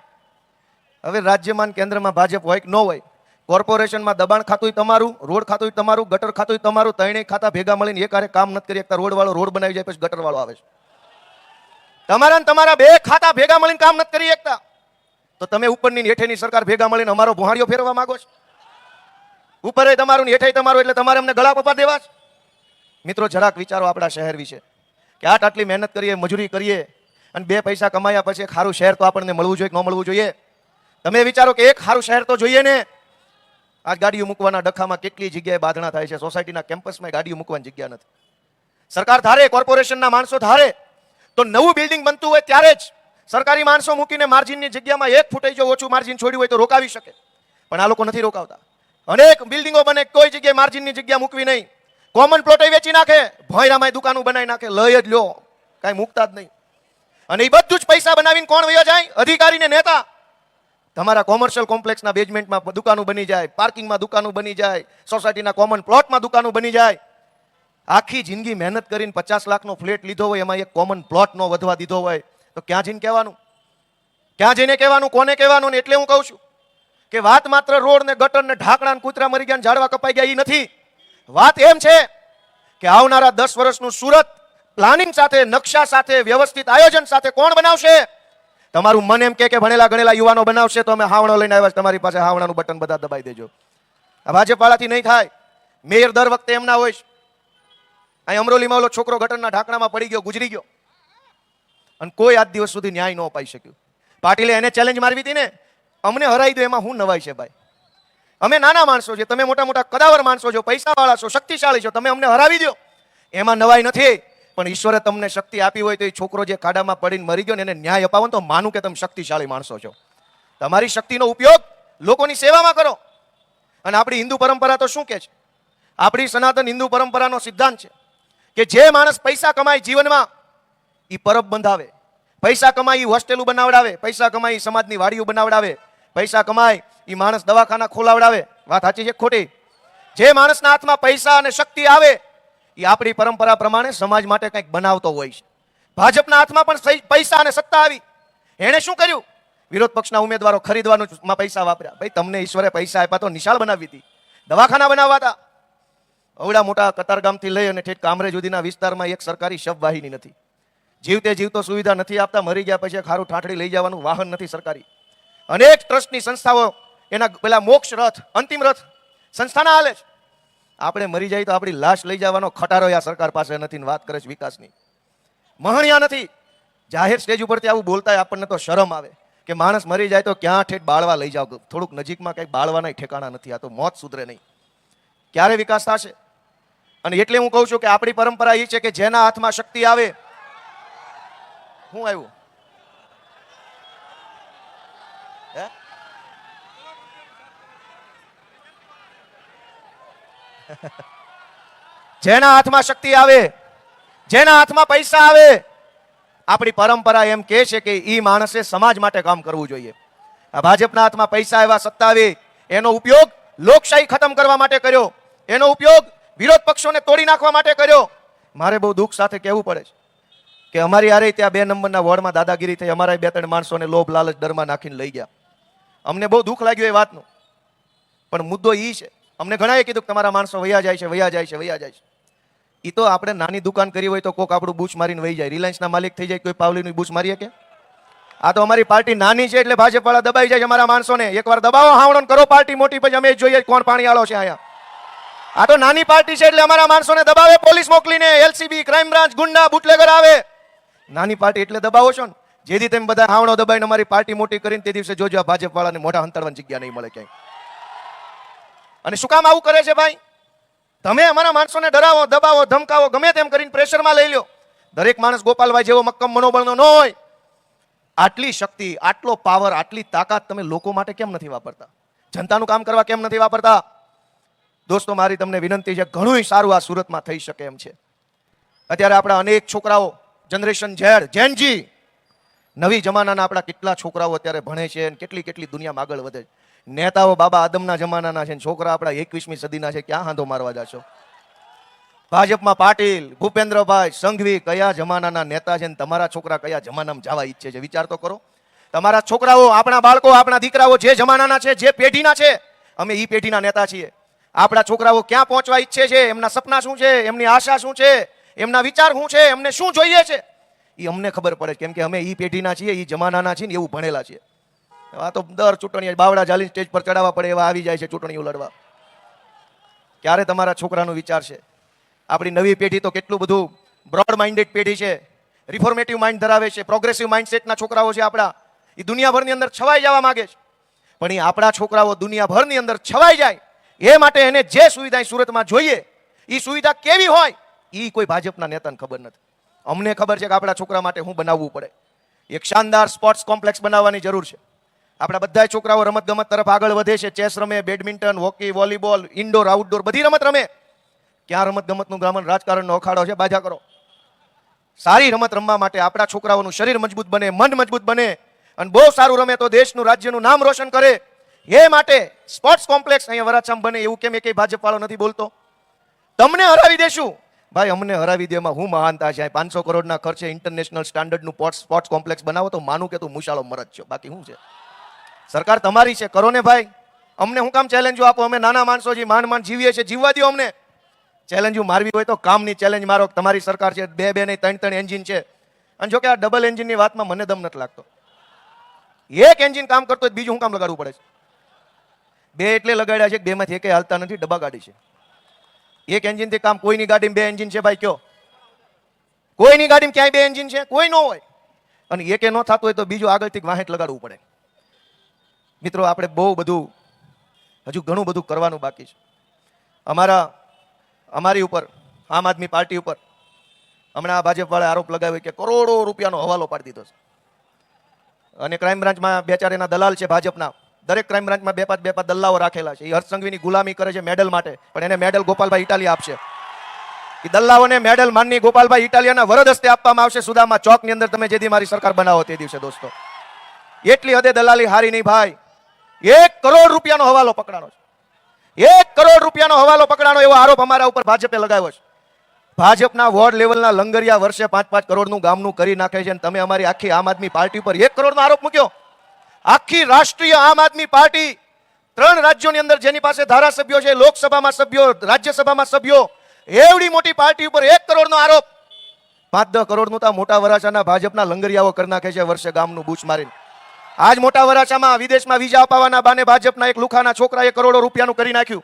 હવે રાજ્યમાં કેન્દ્રમાં ભાજપ હોય કે ન હોય, કોર્પોરેશનમાં દબાણ ખાતું તમારું, રોડ ખાતું તમારું, ગટર ખાતું તમારું, ત્રણેય ખાતા ભેગા મળીને એક હારે કામ નથી કરી શકતા. રોડ વાળો રોડ બનાવી જાય પછી ગટર વાળો આવે છે. તમારા ને તમારા બે ખાતા ભેગા મળીને કામ નથી કરી શકતા તો તમે ઉપરની હેઠેની સરકાર ભેગા મળીને અમારો ભોહાડીઓ ફેરવા માંગો છો. ઉપર તમારું હેઠે તમારું, એટલે તમારે અમને ગળા પપ્પા દેવા છે. મિત્રો, જરાક વિચારો આપણા શહેર વિશે કે આટલી મહેનત કરીએ, મજૂરી કરીએ અને 2 પૈસા કમાયા પછી એક સારું શહેર તો આપણને મળવું જોઈએ કે ન મળવું જોઈએ? તમે વિચારો કે એક સારું શહેર તો જોઈએ ને. આજ ગાડીઓ મૂકવાના ડખામાં કેટલી જગ્યાએ બાંધણા થાય છે. સોસાયટીના કેમ્પસમાં ગાડીઓ મૂકવાની જગ્યા નથી. સરકાર ધારે, કોર્પોરેશનના માણસો ધારે તો નવું બિલ્ડિંગ બનતું હોય ત્યારે જ સરકારી માણસો મૂકીને માર્જિનની જગ્યામાં 1 ફૂટ જો ઓછું માર્જિન છોડ્યું હોય તો રોકાવી શકે. પણ આ લોકો નથી રોકાવતા. અનેક બિલ્ડિંગો બને, કોઈ જગ્યાએ માર્જિનની જગ્યા મૂકવી નહીં. કોમન પ્લોટ વેચી નાખે, ભોયરામાં દુકાનો બનાવી નાખે, લઈ જ લો, કાંઈ મૂકતા જ નહીં. અને એ બધું જ પૈસા બનાવીને કોણ વયો જાય? અધિકારી ને નેતા. તમારા કોમર્શિયલ કોમ્પ્લેક્સના બેઝમેન્ટમાં દુકાનો બની જાય, પાર્કિંગમાં દુકાનો બની જાય, સોસાયટીના કોમન પ્લોટમાં દુકાનો બની જાય. આખી જિંદગી મહેનત કરીને 50 લાખનો ફ્લેટ લીધો હોય, એમાં એક કોમન પ્લોટ નો વધવા દીધો હોય તો ક્યાં જઈને કહેવાનું? ક્યાં જઈને કહેવાનું? કોને કહેવાનું? એટલે હું કહું છું કે વાત માત્ર રોડ ને ગટર ને ઢાંકણા ને કૂતરા મરી ગયા, ઝાડવા કપાઈ ગયા એ નથી. વાત એમ છે કે આવનારા 10 વર્ષનું સુરત પ્લાનિંગ સાથે, નકશા સાથે, વ્યવસ્થિત આયોજન સાથે કોણ બનાવશે? તમારું મન એમ કે ભણેલા ગણેલા યુવાનો બનાવશે તો અમે હાવણો લઈને આવ્યા. તમારી પાસે હાવણાનું બટન બધા દબાઈ દેજો. આ ભાજપવાળાથી નહીં થાય. મેયર દર વખતે એમના હોય. અહીં અમરોલીમાં ઓલો છોકરો ગટરના ઢાંકણામાં પડી ગયો, ગુજરી ગયો અને કોઈ આજ દિવસ સુધી ન્યાય ન અપાઈ શક્યું. પાટીલે એને ચેલેન્જ મારવી હતી ને, અમને હરાઈ દો, એમાં હું નવાઈ છે ભાઈ? અમે નાના માણસો છે, તમે મોટા મોટા કદાવર માણસો છો, પૈસાવાળા છો, શક્તિશાળી છો, તમે અમને હરાવી દો, એમાં નવાઈ નથી. પણ ઈશ્વરે તમને શક્તિ આપી હોય તો એ છોકરો જે ખાડામાં પડીને મરી ગયો ને એને ન્યાય અપાવો તો માનું કે તમે શક્તિશાળી માણસો છો. તમારી શક્તિનો ઉપયોગ લોકોની સેવામાં કરો. અને આપણી હિન્દુ પરંપરા તો શું કહે છે? આપણી સનાતન હિન્દુ પરંપરાનો સિદ્ધાંત છે કે જે માણસ પૈસા કમાય જીવનમાં એ પરબ બંધાવે, પૈસા કમાય એ હોસ્ટેલું બનાવડાવે, પૈસા કમાય એ સમાજની વાડીઓ બનાવડાવે, પૈસા કમાય એ માણસ દવાખાના ખોલાવડાવે. વાત સાચી છે ખોટી? જે માણસના હાથમાં પૈસા અને શક્તિ આવે એ આપણી પરંપરા પ્રમાણે સમાજ માટે કંઈક બનાવતો હોય છે. ભાજપના હાથમાં પણ પૈસા અને સત્તા આવી. એણે શું કર્યું? વિરોધ પક્ષના ઉમેદવારો ખરીદવાનું પૈસા વાપર્યા. ભાઈ, તમને ઈશ્વરે પૈસા આપ્યા તો નિશાળ બનાવી હતી, દવાખાના બનાવવા હતા. અવડા મોટા કતારગામથી લઈ અને ઠેઠ કામરેજ સુધીના વિસ્તારમાં એક સરકારી શબવાહિની નથી. જીવતે જીવતો સુવિધા નથી આપતા. મરી ગયા પછી ખારું ઠાઠડી લઈ જવાનું વાહન નથી સરકારી. અનેક ટ્રસ્ટની સંસ્થાઓ એના પેલા મોક્ષ રથ, અંતિમ રથ સંસ્થાના હાલે છે. આપણે મરી જાય તો આપણી લાશ લઈ જવાનો ખટારો આ સરકાર પાસે નથી. વાત કરે છે વિકાસની, મહણિયા નથી. જાહેર સ્ટેજ ઉપરથી આવું બોલતા આપણને તો શરમ આવે કે માણસ મરી જાય તો ક્યાં ઠેઠ બાળવા લઈ જાવ, થોડુંક નજીકમાં કંઈક બાળવાના ઠેકાણા નથી. આ તો મોત સુધરે નહીં. ક્યારે વિકાસ થશે? અને એટલે હું કહું છું કે આપણી પરંપરા એ છે કે જેના હાથમાં શક્તિ આવે. શું આવ્યું? જેના હાથમાં શક્તિ આવે, જેના હાથમાં પૈસા આવે, આપણી પરંપરા એમ કહે છે કે ઈ માણસે સમાજ માટે કામ કરવું જોઈએ. આ ભાજપના હાથમાં પૈસા આવ્યા, સત્તા આવી, એનો ઉપયોગ લોકશાહી ખતમ કરવા માટે કર્યો, એનો ઉપયોગ વિરોધ પક્ષોને તોડી નાખવા માટે કર્યો. મારે બહુ દુઃખ સાથે કહેવું પડે છે કે અમારી હારે ત્યાં 2 નંબરના વોર્ડમાં દાદાગીરી થઈ. અમારા 2-3 માણસોને લોભ લાલચ ડરમાં નાખીને લઈ ગયા. અમને બહુ દુઃખ લાગ્યું એ વાતનું. પણ મુદ્દો એ છે, અમને ઘણાએ કીધું કે તમારા માણસો વયા જાય છે, વયા જાય છે, વયા જાય છે. એ તો આપણે નાની દુકાન કરી હોય તો કોક આપણું બૂચ મારીને વહી જાય. રિલાયન્સના માલિક થઈ જાય કોઈ પાવલીનું બૂચ મારીએ કે? આ તો અમારી પાર્ટી નાની છે એટલે ભાજપ વાળા દબાઈ જાય છે અમારા માણસોને. એકવાર દબાવો હાવણો કરો પાર્ટી મોટી, પછી અમે જોઈએ કોણ પાણી આળો છે અહીંયા. આ તો નાની પાર્ટી છે એટલે અમારા માણસોને દબાવે, પોલીસ મોકલીને, એલસીબી, ક્રાઇમ બ્રાન્ચ, ગુંડા, બુટલેગર આવે. નાની પાર્ટી એટલે દબાવો છો ને. જેથી તેમ બધા હાવણો દબાઈને અમારી પાર્ટી મોટી કરીને તે દિવસે જોજો આ ભાજપ વાળાને મોઢા હંતાડવાની જગ્યા નહીં મળે ક્યાંય. અને શું કામ આવું કરે છે ભાઈ? તમે અમારા માણસોને ડરાવો, દબાવો, ધમકાવો, ગમે તેમ કરીને પ્રેશરમાં લઈ લો. દરેક માણસ ગોપાલભાઈ જેવો મક્કમ મનોબળનો ન હોય. આટલી શક્તિ, આટલો પાવર, આટલી તાકાત તમે લોકો માટે કેમ નથી વાપરતા? જનતાનું કામ કરવા કેમ નથી વાપરતા? દોસ્તો, મારી તમને વિનંતી છે, ઘણું સારું આ સુરતમાં થઈ શકે એમ છે. અત્યારે આપણા અનેક છોકરાઓ, જનરેશન ઝેડ, જેનજી, નવી જમાનાના આપણા કેટલા છોકરાઓ અત્યારે ભણે છે અને કેટલી કેટલી દુનિયામાં આગળ વધે છે. નેતાઓ બાબા આદમના જમાનાના છે, છોકરા આપણા 21મી સદીના છે. ક્યાં હાંધો મારવા જાશો? ભાજપમાં પાટીલ, ભૂપેન્દ્રભાઈ, સંઘવી કયા જમાનાના નેતા છે ને તમારા છોકરા કયા જમાનામાં જવા ઈચ્છે છે? વિચાર તો કરો. તમારા છોકરાઓ, આપણા બાળકો, આપણા દીકરાઓ જે જમાનાના છે, જે પેઢીના છે, અમે ઈ પેઢીના નેતા છીએ. આપણા છોકરાઓ ક્યાં પહોંચવા ઈચ્છે છે, એમના સપના શું છે, એમની આશા શું છે, એમના વિચાર શું છે, એમને શું જોઈએ છે, એ અમને ખબર પડે. કેમ કે અમે ઈ પેઢીના છીએ, ઈ જમાનાના છીએ ને એવું ભણેલા છીએ. આ તો દર ચૂંટણી બાવડા ઝાલી સ્ટેજ પર ચડાવવા પડે એવા આવી જાય છે ચૂંટણીઓ લડવા. ક્યારે તમારા છોકરાનો વિચાર છે? આપણી નવી પેઢી તો કેટલું બધું બ્રોડ માઇન્ડેડ પેઢી છે, રિફોર્મેટિવ માઇન્ડ ધરાવે છે, પ્રોગ્રેસિવ માઇન્ડસેટના છોકરાઓ છે આપણા. એ દુનિયાભરની અંદર છવાઈ જવા માંગે છે. પણ એ આપણા છોકરાઓ દુનિયાભરની અંદર છવાઈ જાય એ માટે એને જે સુવિધા સુરતમાં જોઈએ, એ સુવિધા કેવી હોય એ કોઈ ભાજપના નેતાને ખબર નથી. અમને ખબર છે કે આપણા છોકરા માટે શું બનાવવું પડે. એક શાનદાર સ્પોર્ટ્સ કોમ્પ્લેક્સ બનાવવાની જરૂર છે. આપણા બધા છોકરાઓ રમત ગમત તરફ આગળ વધે છે. ચેસ રમે, badminton, hockey, volleyball, indoor, outdoor બધી રમત રમે. ક્યાં રમત ગમતનું ગ્રામણ રાજકારણનો અખાડો છે? બાજા કરો. સારી રમત રમવા માટે આપણા છોકરાઓનું શરીર મજબૂત બને, મન મજબૂત બને અને બહુ સારું રમે તો દેશનું, રાજ્યનું નામ રોશન કરે. એ માટે સ્પોર્ટ્સ કોમ્પ્લેક્સ અહીંયા વરાછામાં બને એવું કેમ એકેય ભાજપ વાળો નથી બોલતો? તમને હરાવી દેશું. ભાઈ, અમને હરાવી દેમાં હું મહાનતા છે? 500 કરોડના ખર્ચે ઇન્ટરનેશનલ સ્ટાન્ડર્ડનું સ્પોર્ટ્સ કોમ્પ્લેક્સ બનાવો તો માનું કે તું મુશાળો મરજ છો. બાકી શું છે? સરકાર તમારી છે, કરો ને ભાઈ. અમને હું કામ ચેલેન્જો આપો? અમે નાના માણસો છીએ, માંડ જીવીએ છીએ, જીવવા દો અમને. ચેલેન્જો મારવી હોય તો કામની ચેલેન્જ મારો. તમારી સરકાર છે, બે નહીં 3 એન્જિન છે. અને જો કે આ ડબલ એન્જિનની વાતમાં મને દમ નથી લાગતો. એક એન્જિન કામ કરતો હોય બીજું હું કામ લગાડવું પડે છે? બે એટલે લગાડ્યા છે કે બેમાંથી એકે હાલતા નથી, ડબ્બા ગાડી છે. એક એન્જિનથી કામ, કોઈની ગાડીમાં 2 એન્જિન છે ભાઈ? કયો કોઈની ગાડીમાં ક્યાંય 2 એન્જિન છે? કોઈ ન હોય. અને એકે ન થતું હોય તો બીજું આગળથી વાહેટ લગાડવું પડે. મિત્રો, આપણે બહુ બધું, હજુ ઘણું બધું કરવાનું બાકી છે. અમારી ઉપર, આમ આદમી પાર્ટી ઉપર હમણાં ભાજપ વાળા આરોપ લગાવ્યો કે કરોડો રૂપિયાનો હવાલો પાડી દીધો છે. અને ક્રાઇમ બ્રાન્ચમાં 2-4 એના દલાલ છે ભાજપના. દરેક ક્રાઇમ બ્રાન્ચમાં 2-5 દલ્લાઓ રાખેલા છે. એ હર્ષ સંઘવીની ગુલામી કરે છે મેડલ માટે, પણ એને મેડલ ગોપાલભાઈ ઇટાલિયા આપશે. એ દલ્લાઓને મેડલ માનની ગોપાલભાઈ ઇટાલિયાના વરદ હસ્તે આપવામાં આવશે સુદામા ચોકની અંદર. તમે જેથી મારી સરકાર બનાવો તે દિવસે દોસ્તો. એટલી હદે દલાલી હારી નહીં ભાઈ. 1 કરોડ રૂપિયાનો હવાલો પકડાનો છે. 1 કરોડ રૂપિયાનો હવાલો પકડાનો એવો આરોપ અમારા ઉપર ભાજપે લગાવ્યો છે. ભાજપના વોર્ડ લેવલના લંગરિયા વર્ષે 5-5 કરોડનું ગામનું કરી નાખે છે અને તમે અમારી આખી આમ આદમી પાર્ટી પર 1 કરોડનો આરોપ મૂક્યો. આખી રાષ્ટ્રીય આમ આદમી પાર્ટી 3 રાજ્યોની અંદર જેની પાસે ધારાસભ્યો છે, લોકસભામાં સભ્યો, રાજ્યસભામાં સભ્યો, એવડી મોટી પાર્ટી ઉપર 1 કરોડનો આરોપ. 5-10 કરોડનું તો મોટા વરાછાના ભાજપના લંગરિયાઓ કરી નાખે છે વર્ષે ગામનું બૂચ મારીને. આજ મોટા વરાછામાં વિદેશમાં વિઝા અપાવવાના બાને ભાજપના એક લુખાના છોકરાએ કરોડો રૂપિયાનું કરી નાખ્યું.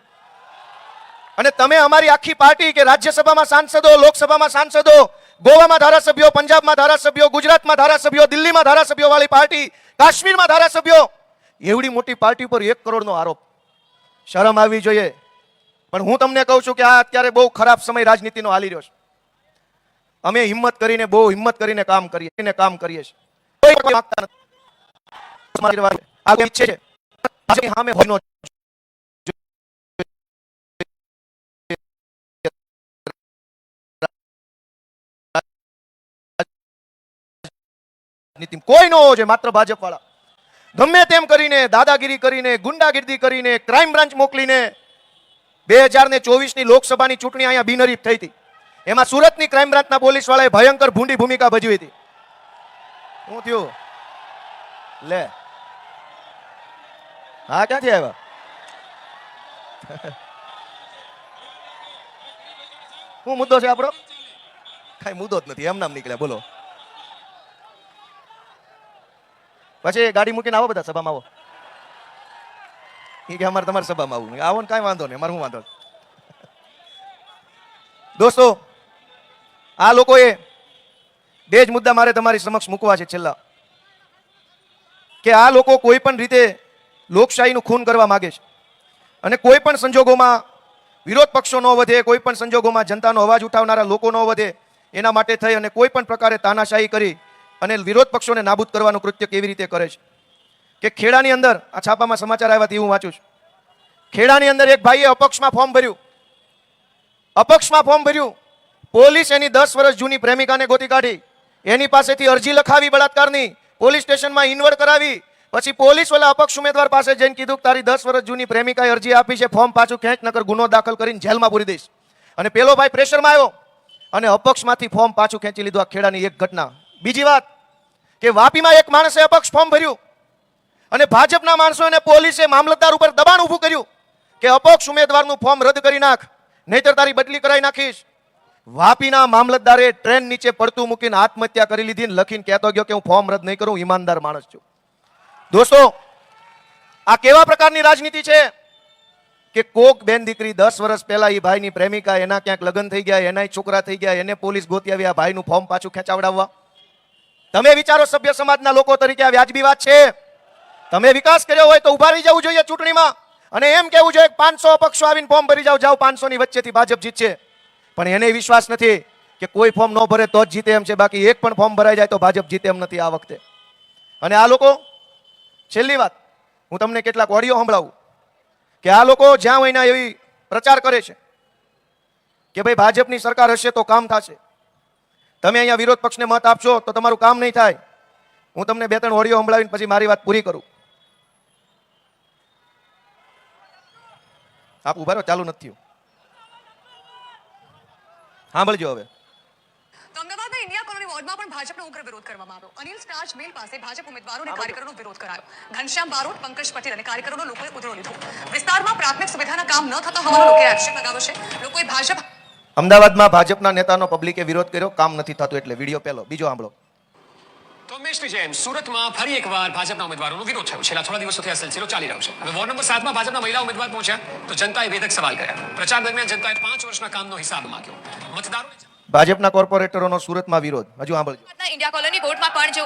અને તમે અમારી આખી પાર્ટી કે રાજ્યસભામાં સાંસદો, લોકસભામાં સાંસદો, ગોવામાં ધારાસભ્યો, પંજાબમાં ધારાસભ્યો, ગુજરાતમાં ધારાસભ્યો, દિલ્હીમાં ધારાસભ્યો વાળી પાર્ટી, કાશ્મીરમાં ધારાસભ્યો, એવડી મોટી પાર્ટી પર 1 કરોડનો આરોપ. શરમ આવવી જોઈએ. પણ હું તમને કહું છું કે આ અત્યારે બહુ ખરાબ સમય રાજનીતિનો હાલી રહ્યો છે. અમે બહુ હિંમત કરીને કામ કરીએ છીએ. કોઈ માંગતા નથી. આ ઈચ્છે છે સામે હોઈનો કોઈ ન હોવો જોઈએ. માત્ર ભાજપ વાળા ગમે તેમ કરીને, દાદાગીરી કરીને, ગુંડાગીરી કરીને, ક્રાઇમ બ્રાન્ચ મોકલીને 2024ની લોકસભાની ચૂંટણી અહીંયા બિનહરીફ થઈ હતી. એમાં સુરતની ક્રાઇમ બ્રાન્ચના પોલીસ વાળાએ ભયંકર ભૂંડી ભૂમિકા ભજવી હતી. શું થયું? લે, હા, ક્યાંથી આવ્યા? શું મુદ્દો છે આપણો? કઈ મુદ્દો જ નથી, એમ નામ નીકળ્યા. બોલો. પછી ગાડી મૂકીને આવો બધા સભામાં આવો. એ કે અમારે તમારી સભામાં આવું. આવો ને કાંઈ વાંધો નહીં, અમારે શું વાંધો. દોસ્તો, આ લોકોએ બે જ મુદ્દા મારે તમારી સમક્ષ મૂકવા છે છેલ્લા, કે આ લોકો કોઈ પણ રીતે લોકશાહીનું ખૂન કરવા માંગે છે અને કોઈ પણ સંજોગોમાં વિરોધ પક્ષો ન વધે, કોઈ પણ સંજોગોમાં જનતાનો અવાજ ઉઠાવનારા લોકો ન વધે, એના માટે થઈ અને કોઈ પણ પ્રકારે તાનાશાહી કરી અને વિરોધ પક્ષોને નાબૂદ કરવાનું કૃત્ય કેવી રીતે કરે છે. કે ખેડાની અંદર આ છાપામાં સમાચાર આવ્યા તે હું વાંચું છું. ખેડાની અંદર એક ભાઈએ અપક્ષમાં ફોર્મ ભર્યું, અપક્ષમાં ફોર્મ ભર્યું. પોલીસ એની 10 વર્ષ જૂની પ્રેમિકાને ગોતી કાઢી, એની પાસેથી અરજી લખાવી બળાત્કારની, પોલીસ સ્ટેશનમાં ઇન્વર્ટ કરાવી. પછી પોલીસ ઓલા અપક્ષ ઉમેદવાર પાસે જઈને કીધું કે તારી 10 વર્ષ જૂની પ્રેમિકાએ અરજી આપી છે, ફોર્મ પાછું ખેંચ, નકર ગુનો દાખલ કરીને જેલમાં પૂરી દઈશ. અને પેલો ભાઈ પ્રેશરમાં આવ્યો અને અપક્ષમાંથી ફોર્મ પાછું ખેંચી લીધું. આ ખેડાની એક ઘટના. બીજી વાત કે વાપીમાં એક માણસે અપક્ષ ફોર્મ ભર્યું અને ભાજપના માણસોને પોલીસે મામલતદાર ઉપર દબાણ ઊભું કર્યું કે અપક્ષ ઉમેદવારનું ફોર્મ રદ કરી નાખ, નહીતર તારી બદલી કરાવી નાખીશ. વાપીના મામલતદારે ટ્રેન નીચે પડતું મૂકીને આત્મહત્યા કરી લીધી ને લખીને કહેતો ગયો કે હું ફોર્મ રદ નહીં કરું, ઈમાનદાર માણસ છું. દોસ્તો, આ કેવા પ્રકારની રાજનીતિ છે કે કોક બેન દીકરી 10 વર્ષ પહેલા એ ભાઈની પ્રેમિકા, એના ક્યાંક લગ્ન થઈ ગયા, એના છોકરા થઈ ગયા, એને પોલીસ ગોતી આવી, આ ભાઈનું ફોર્મ પાછું ખેંચાવડાવવા. તમે વિચારો સભ્ય સમાજના લોકો તરીકે આ વ્યાજબી વાત છે? તમે વિકાસ કર્યો હોય તો ઉભા રહી જવું જોઈએ ચૂંટણીમાં અને એમ કહેવું જોઈએ 500 અપક્ષો આવીને ફોર્મ ભરી જાઓ, 500 ની વચ્ચેથી ભાજપ જીતશે. પણ એને વિશ્વાસ નથી કે કોઈ ફોર્મ ન ભરે તો જ જીતે એમ છે, બાકી એક પણ ફોર્મ ભરાઈ જાય તો ભાજપ જીતે એમ નથી આ વખતે. અને આ લોકો, છેલ્લી વાત, હું તમને કેટલાક ઓડિયો સંભળાવું કે આ લોકો જ્યાં હોય ના એવી પ્રચાર કરે છે કે ભાઈ ભાજપની સરકાર હશે તો કામ થશે, તમે અહીંયા વિરોધ પક્ષને મત આપશો તો તમારું કામ નહીં થાય. હું તમને 2-3 ઓડિયો સંભળાવીને પછી મારી વાત પૂરી કરું. આપ ઉભા રહો, ચાલુ નથી થયું. સાંભળજો હવે. અમદાવાદના ઇન્ડિયા કોલોની વોર્ડમાં પણ ભાજપનો ઉગ્ર વિરોધ કરવામાં આવ્યો. અનિલ સ્ટાર્ચ મિલ પાસે ભાજપ ઉમેદવારો અને કાર્યકરોનો વિરોધ કરાયો. ઘનશ્યામ બારોટ, પંકજ પટેલ અને કાર્યકરોનો લોકોએ ઉધડો લીધો. વિસ્તારમાં પ્રાથમિક સુવિધાના કામ ન થતા હોવાનો લોકોએ આક્ષેપ લગાવ્યો છે. લોકોએ ભાજપ અમદાવાદમાં ભાજપના નેતાનો પબ્લિકે વિરોધ કર્યો, કામ નથી થતું એટલે. વિડીયો પહેલો. બીજો સાંભળો. તો હંમેશની જેમ સુરતમાં ફરી એકવાર ભાજપના ઉમેદવારોનો વિરોધ થયો. છેલ્લા થોડા દિવસોથી આ સિલસિલો ચાલી રહ્યો છે. હવે વોર્ડ નંબર 7માં ભાજપના મહિલા ઉમેદવાર પહોંચ્યા તો જનતાએ વેધક સવાલ કર્યા. પ્રચાર દરમિયાન જનતાએ 5 વર્ષના કામનો હિસાબ માંગ્યો. મતદારોને ભાજપના કોર્પોરેટરોનો સુરતમાં વિરોધ. હજુ સાંભળજો. ઇન્ડિયા કોલોની વોર્ડમાં પણ જો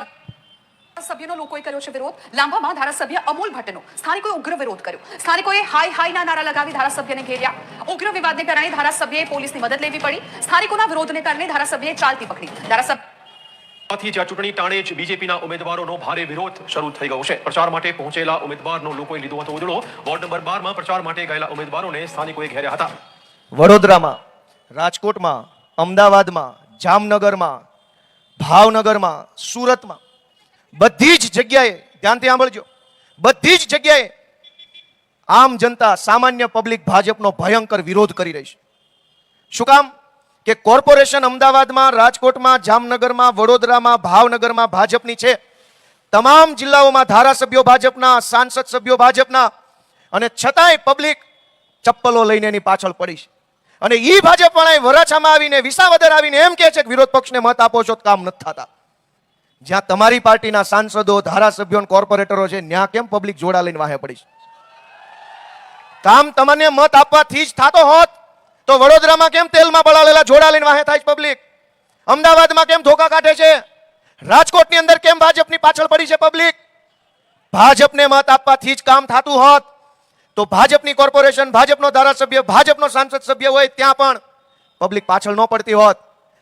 સભ્યનો લોકોએ કર્યો છે વિરોધ. લાંબામાં ધારાસભ્ય અમૂલ ભટ્ટનો સ્થાનિકોએ ઉગ્ર વિરોધ કર્યો. સ્થાનિકોએ હાય હાયના નારા લગાવી ધારાસભ્યને ઘેર્યા. ઉગ્ર વિવાદને કારણે ધારાસભ્યએ પોલીસની મદદ લેવી પડી. સ્થાનિકોના વિરોધને કારણે ધારાસભ્યએ ચાલતી પકડી. આથી જ્યાં ચૂંટણી ટાણે જ બીજેપીના ઉમેદવારોનો ભારે વિરોધ શરૂ થઈ ગયો છે. પ્રચાર માટે પહોંચેલા ઉમેદવારનો લોકોએ લીધો હતો ઉધડો. વોર્ડ નંબર 12માં પ્રચાર માટે ગયેલા ઉમેદવારોને સ્થાનિકોએ ઘેર્યા હતા. વડોદરામાં, રાજકોટમાં, અમદાવાદમાં, જામનગરમાં, ભાવનગરમાં, સુરતમાં, બધી જ જગ્યાએ, ધ્યાનથી સાંભળજો, બધી જ જગ્યાએ આમ જનતા, સામાન્ય પબ્લિક ભાજપનો ભયંકર વિરોધ કરી રહી છે. શું કામ? કે કોર્પોરેશન અમદાવાદમાં, રાજકોટમાં, જામનગરમાં, વડોદરામાં, ભાવનગરમાં ભાજપની છે. તમામ જિલ્લાઓમાં ધારાસભ્યો ભાજપના, સાંસદ સભ્યો ભાજપના, અને છતાંય પબ્લિક ચપ્પલો લઈને એની પાછળ પડી છે. અને ઈ ભાજપ વાળાએ વરાછામાં આવીને, વિસાવદર આવીને એમ કહે છે કે વિરોધ પક્ષને મત આપો છો તો કામ નથી થતા. જ્યાં તમારી પાર્ટીના સાંસદો, ધારાસભ્યો, કોર્પોરેટરો છે, ત્યાં કેમ પબ્લિક જોડા લઈને વાહે પડી છે? કામ તમને મત આપવાથી જ થતો હોત તો વડોદરામાં કેમ તેલમાં બળાલેલા જોડા લઈને વાહે થાય છે પબ્લિક? અમદાવાદમાં કેમ ધોકા કાઢે છે? રાજકોટની અંદર કેમ ભાજપની પાછળ પડી છે પબ્લિક? ભાજપને મત આપવાથી જ કામ થતું હોત તો ભાજપની કોર્પોરેશન, ભાજપનો ધારાસભ્ય, ભાજપનો સાંસદ સભ્ય હોય ત્યાં પણ પબ્લિક પાછળ ન પડતી હોત.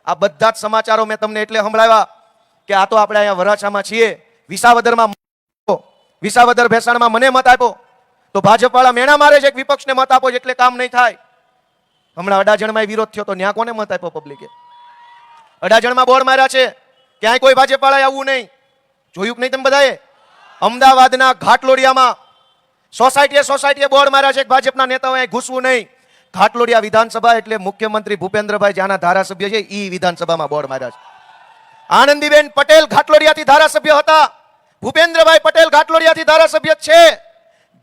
આ બધા જ સમાચારો મેં તમને એટલે સંભળાવ્યા કે આ તો આપણે અહીંયા વરાછામાં છીએ, વિસાવદરમાં, વિસાવદર ભેસાણમાં મને મત આપ્યો તો ભાજપ વાળા મેણા મારે છે કે વિપક્ષને મત આપો એટલે કામ નહીં થાય. હમણાં અડાજણમાં વિરોધ થયો તો ત્યાં કોને મત આપ્યો પબ્લિકે? અડાજણમાં બોર્ડ માર્યા છે, ક્યાંય કોઈ ભાજપ વાળા આવવું નહીં. જોયું કે નહીં તમે બધાએ? અમદાવાદના ઘાટલોડિયામાં સોસાયટીએ બોર્ડ માર્યા છે કે ભાજપના નેતાઓએ ઘૂસવું નહીં. ઘાટલોડિયા વિધાનસભા એટલે મુખ્યમંત્રી ભૂપેન્દ્રભાઈ જ્યાંના ધારાસભ્ય છે ઈ વિધાનસભામાં બોર્ડ માર્યા છે. આનંદીબેન પટેલ ઘાટલોડિયાથી ધારાસભ્ય હતા, ભૂપેન્દ્રભાઈ પટેલ ઘાટલોડિયાથી ધારાસભ્ય છે.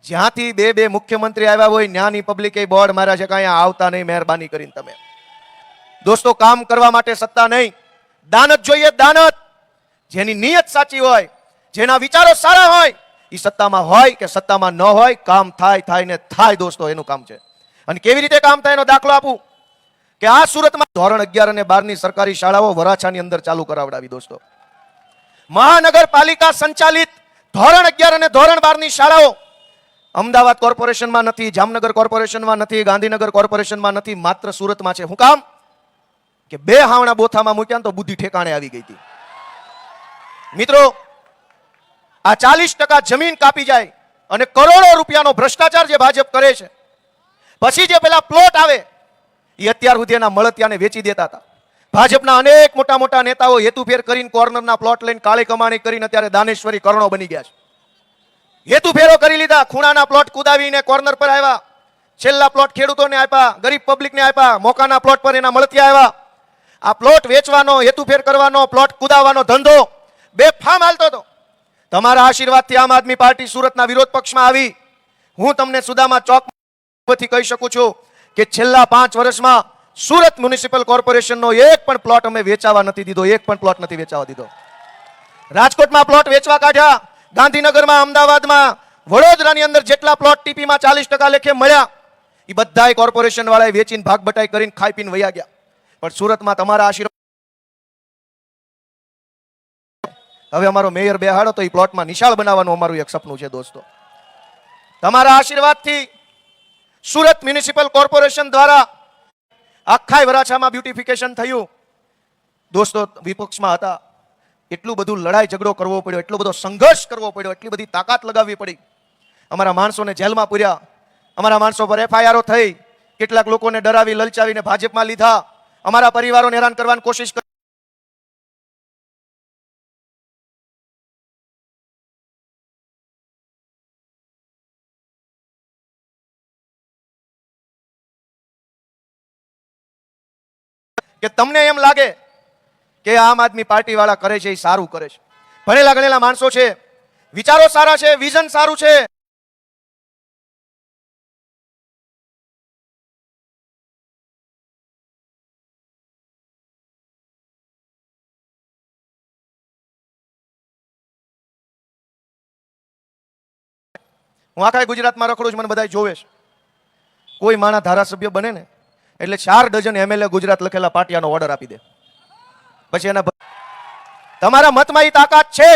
જ્યાંથી બે મુખ્યમંત્રી આવ્યા હોય ન્યાની પબ્લિકે બોર્ડ માર્યા છે કે અહીંયા આવતા નહીં, મહેરબાની કરીને તમે. દોસ્તો, કામ કરવા માટે સત્તા નહીં, દાનત જોઈએ, દાનત. જેની નિયત સાચી હોય, જેના વિચારો સારા હોય એ સત્તામાં હોય કે સત્તામાં ન હોય, કામ થાય ને થાય દોસ્તો, એનું કામ છે. અને કેવી રીતે કામ થાય એનો દાખલો આપું કે આ સુરતમાં ધોરણ 11 અને 12 ની સરકારી શાળાઓ વરાછાની અંદર ચાલુ કરાવડાવી દોસ્તો. મહાનગરપાલિકા સંચાલિત ધોરણ 11 અને ધોરણ 12 ની શાળાઓ અમદાવાદ કોર્પોરેશનમાં નથી, જામનગર કોર્પોરેશનમાં નથી, ગાંધીનગર કોર્પોરેશનમાં નથી, માત્ર સુરતમાં છે. શું કામ? કે 2 હાવણા બોથામાં મૂક્યા ને તો બુદ્ધિ ઠેકાણે આવી ગઈ હતી. મિત્રો, આ 40% જમીન કાપી જાય અને કરોડો રૂપિયાનો ભ્રષ્ટાચાર જે ભાજપ કરે છે, પછી જે પેલા પ્લોટ આવે એ અત્યાર સુધી એના મળતિયાને વેચી દેતા હતા. ભાજપના અનેક મોટા મોટા નેતાઓ હેતુફેર કરીને કોર્નરના પ્લોટ લઈને કાળી કમાણી કરીને અત્યારે દાનેશ્વરી કરણો બની ગયા છે. હેતુફેરો કરી લીધા, ખૂણાના પ્લોટ કુદાવીને કોર્નર પર આવ્યા, છેલ્લા પ્લોટ ખેડૂતોને આપ્યા, ગરીબ પબ્લિકને આપ્યા, મોકાના પ્લોટ પર એના મળતિયા આવ્યા. આ પ્લોટ વેચવાનો, હેતુફેર કરવાનો, પ્લોટ કુદાવવાનો ધંધો બેફામ હાલતો હતો. તમારા આશીર્વાદથી આમ આદમી પાર્ટી સુરતના વિરોધ પક્ષમાં આવી. હું તમને સુદામા ચોકથી કહી શકું છું કે છેલ્લા 5 વર્ષમાં સુરત મ્યુનિસિપલ કોર્પોરેશનનો એક પણ પ્લોટ અમે વેચાવા નથી દીધો, એક પણ પ્લોટ નથી વેચાવા દીધો. રાજકોટમાં પ્લોટ વેચવા કાઢ્યા, ગાંધીનગરમાં, અમદાવાદમાં, વડોદરાની અંદર જેટલા પ્લોટ ટીપીમાં 40% લેખે મળ્યા એ બધાય કોર્પોરેશન વાળાએ વેચીને ભાગ બટાઈ કરીને ખાઈ પીને વયા ગયા. પણ સુરતમાં તમારા આશીર્વાદ, હવે અમારો મેયર બેહાડો તો એ પ્લોટમાં નિશાળ બનાવવાનું અમારું એક સપનું છે દોસ્તો. તમારા આશીર્વાદથી સુરત મ્યુનિસિપલ કોર્પોરેશન દ્વારા આખા વરાછામાં બ્યુટિફિકેશન થયું. દોસ્તો, વિપક્ષમાં હતા, એટલું બધું લડાઈ ઝઘડો કરવો પડ્યો, એટલો બધો સંઘર્ષ કરવો પડ્યો, એટલી બધી તાકાત લગાવવી પડી. અમારા માણસોને જેલમાં પૂર્યા, અમારા માણસો પર FIRઓ થઈ, કેટલાક લોકોને ડરાવી લલચાવીને ભાજપમાં લીધા, અમારા પરિવારોને હેરાન કરવાની કોશિશ કરી. કે તમને એમ લાગે કે આમ આદમી પાર્ટી વાળા કરે છે એ સારું કરે છે, ભણેલા ગણેલા માણસો છે, વિચારો સારા છે, વિઝન સારું છે. હું આખા ગુજરાતમાં રખડું છું, મને બધા જોવે છે. કોઈ માણા ધારાસભ્ય બને ને એટલે 4 ડઝન MLA ગુજરાત લખેલા પાટિયાનો ઓર્ડર આપી દે. પછી એના તમારા મતમાં એ તાકાત છે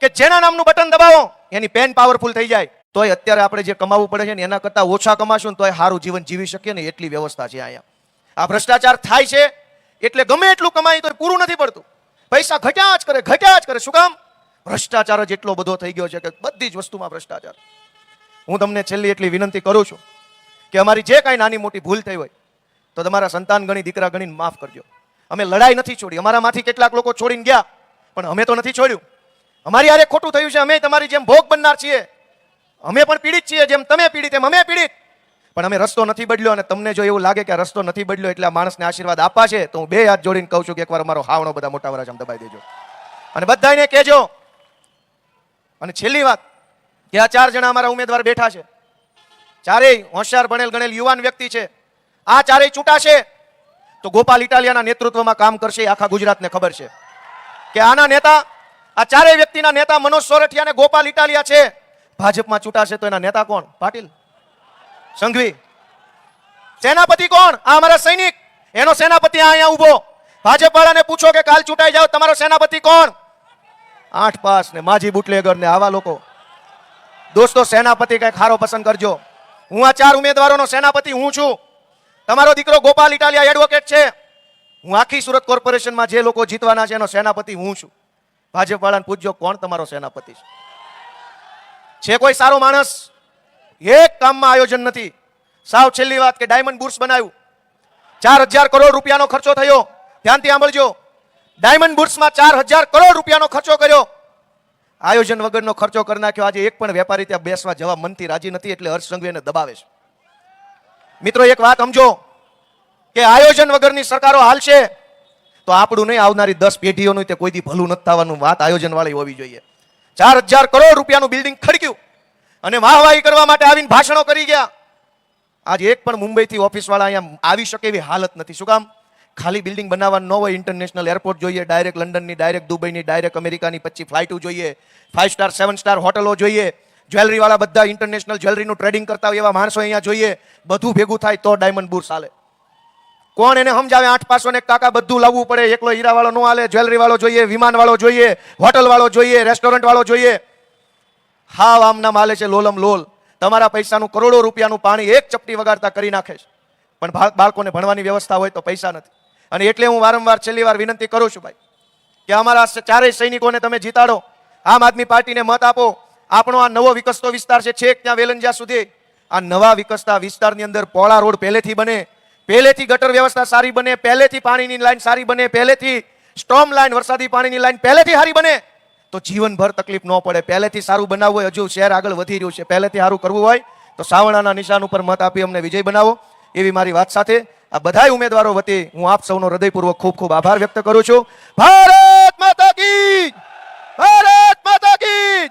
કે જેના નામનું બટન દબાવો એની પેન પાવરફુલ થઈ જાય. તોય અત્યારે આપણે જે કમાવું પડે છે ને એના કરતા ઓછા કમાશું ને તોય સારું જીવન જીવી શકીએ ને એટલી વ્યવસ્થા છે અહીંયા. આ ભ્રષ્ટાચાર થાય છે એટલે ગમે એટલું કમાય તો પૂરું નથી પડતું, પૈસા ઘટ્યા જ કરે. શું કામ? ભ્રષ્ટાચાર જ એટલો બધો થઈ ગયો છે કે બધી જ વસ્તુમાં ભ્રષ્ટાચાર. હું તમને છેલ્લી એટલી વિનંતી કરું છું કે અમારી જે કાંઈ નાની મોટી ભૂલ થઈ હોય તો તમારા સંતાન ગણી, દીકરા ગણીને માફ કરજો. અમે લડાઈ નથી છોડી, અમારામાંથી કેટલાક લોકો છોડીને ગયા પણ અમે તો નથી છોડ્યું. અમારી હારે ખોટું થયું છે, અમે તમારી જેમ ભોગ બનનાર છીએ, અમે પણ પીડિત છીએ, જેમ તમે પીડિત એમ અમે પીડિત. પણ અમે રસ્તો નથી બદલ્યો. અને તમને જો એવું લાગે કે રસ્તો નથી બદલ્યો એટલે આ માણસને આશીર્વાદ આપવા છે તો હું 2 હાથ જોડીને કહું છું કે એકવાર અમારો હાવણો બધા મોટા વરાછામાં દબાઈ દેજો અને બધાને કહેજો. અને છેલ્લી વાત કે આ 4 જણા અમારા ઉમેદવાર બેઠા છે, ચારેય હોશિયાર ભણેલ ગણેલ યુવાન વ્યક્તિ છે. આ ચારેય ચૂંટાશે તો ગોપાલ ઇટાલિયાના નેતૃત્વમાં કામ કરશે. આખા ગુજરાતને ખબર છે કે આના નેતા, આ ચારેય વ્યક્તિના નેતા મનોજ સોરઠિયા અને ગોપાલ ઇટાલિયા છે. ભાજપમાં ચૂંટાશે તો એના નેતા કોણ? પાટીલ, સંઘવી. સેનાપતિ કોણ? આ અમારા સૈનિક, એનો સેનાપતિ અહીંયા ઊભો. ભાજપ વાળાને પૂછો કે કાલ ચૂંટાઈ જાવ તમારો સેનાપતિ કોણ? 8 પાસ ને માજી બુટલેગર ને આવા લોકો. દોસ્તો, સેનાપતિ કઈ ખારો પસંદ કરજો. હું આ 4 ઉમેદવારોનો સેનાપતિ હું છું. તમારો દીકરો ગોપાલ ઇટાલિયા એડવોકેટ છે. હું આખી સુરત કોર્પોરેશનમાં જે લોકો જીતવાના છે એનો સેનાપતિ હું છું. ભાજપ વાળાને પૂછજો કોણ તમારો સેનાપતિ છે કોઈ સારો માણસ? એક કામમાં આયોજન નથી. સાવ છેલ્લી વાત કે ડાયમંડ બુર્સ બનાવ્યું, 4000 કરોડ રૂપિયાનો ખર્ચો થયો. ધ્યાનથી સાંભળજો, ડાયમંડ બુર્સમાં 4000 કરોડ રૂપિયાનો ખર્ચો કર્યો. આયોજન વગરનો ખર્ચો કરી નાખ્યો. આજે એક પણ વેપારી ત્યાં બેસવા જવા મનથી રાજી નથી, એટલે હર્ષ સંઘવી એને દબાવે છે. મિત્રો, એક વાત સમજો કે આયોજન વગરની સરકારો હાલશે તો આપણું નહીં, આવનારી 10 પેઢીઓનું તે કોઈ દી ભલું નથી થવાનું. વાત આયોજન વાળી હોવી જોઈએ. 4000 કરોડ રૂપિયાનું બિલ્ડિંગ ખડક્યું અને વાહવાહી કરવા માટે આવીને ભાષણો કરી ગયા. આજે એક પણ મુંબઈથી ઓફિસ વાળા અહીંયા આવી શકે એવી હાલત નથી. શું કામ? ખાલી બિલ્ડિંગ બનાવવાનું ન હોય, ઇન્ટરનેશનલ એરપોર્ટ જોઈએ, ડાયરેક્ટ લંડનની, ડાયરેક્ટ દુબઈની, ડાયરેક્ટ અમેરિકાની 25 ફ્લાઇટો જોઈએ, 5 સ્ટાર 7 સ્ટાર હોટલો જોઈએ, જ્વેલરીવાળા બધા ઇન્ટરનેશનલ જ્વેલરીનું ટ્રેડિંગ કરતા હોય એવા માણસો અહીંયા જોઈએ. બધું ભેગું થાય તો ડાયમંડ બુર્સ હાલે. કોણ એને સમજાવે? 8 પાસો ને કાકા બધું લાવવું પડે. એકલો હીરાવાળો ન હાલે. જ્વેલરીવાળો જોઈએ, વિમાનવાળો જોઈએ, હોટલવાળો જોઈએ, રેસ્ટોરન્ટવાળો જોઈએ. હાવ આમ નામ હાલે છે લોલમ લોલ. તમારા પૈસાનું કરોડો રૂપિયાનું પાણી એક ચપટી વગાડતા કરી નાખે છે. પણ બાળકોને ભણવાની વ્યવસ્થા હોય તો પૈસા નથી. અને એટલે હું વારંવાર છેલ્લી વાર વિનંતી કરું છું ભાઈ કે અમારા ચારેય સૈનિકોને તમે જીતાડો, આમ આદમી પાર્ટીને મત આપો. આપણો આ નવો વિકસતો વિસ્તાર છે, છેક ત્યાં વેલંજા સુધી. આ નવા વિકસતા વિસ્તારની અંદર પોળા રોડ પહેલેથી બને, પહેલેથી ગટર વ્યવસ્થા સારી બને, પહેલેથી પાણીની લાઈન સારી બને, પહેલેથી સ્ટોમ લાઈન વરસાદી પાણીની લાઈન પહેલેથી સારી બને તો જીવનભર તકલીફ ન પડે. પહેલેથી સારું બનાવવું હોય, હજુ શહેર આગળ વધી રહ્યું છે, પહેલેથી સારું કરવું હોય તો સાવણાના નિશાન ઉપર મત આપી અમને વિજય બનાવો, એવી મારી વાત સાથે આ બધાય ઉમેદવારો વતી હું આપ સૌનો હૃદયપૂર્વક ખૂબ ખૂબ આભાર વ્યક્ત કરું છું. ભારત માતા કી, ભારત માતા કી.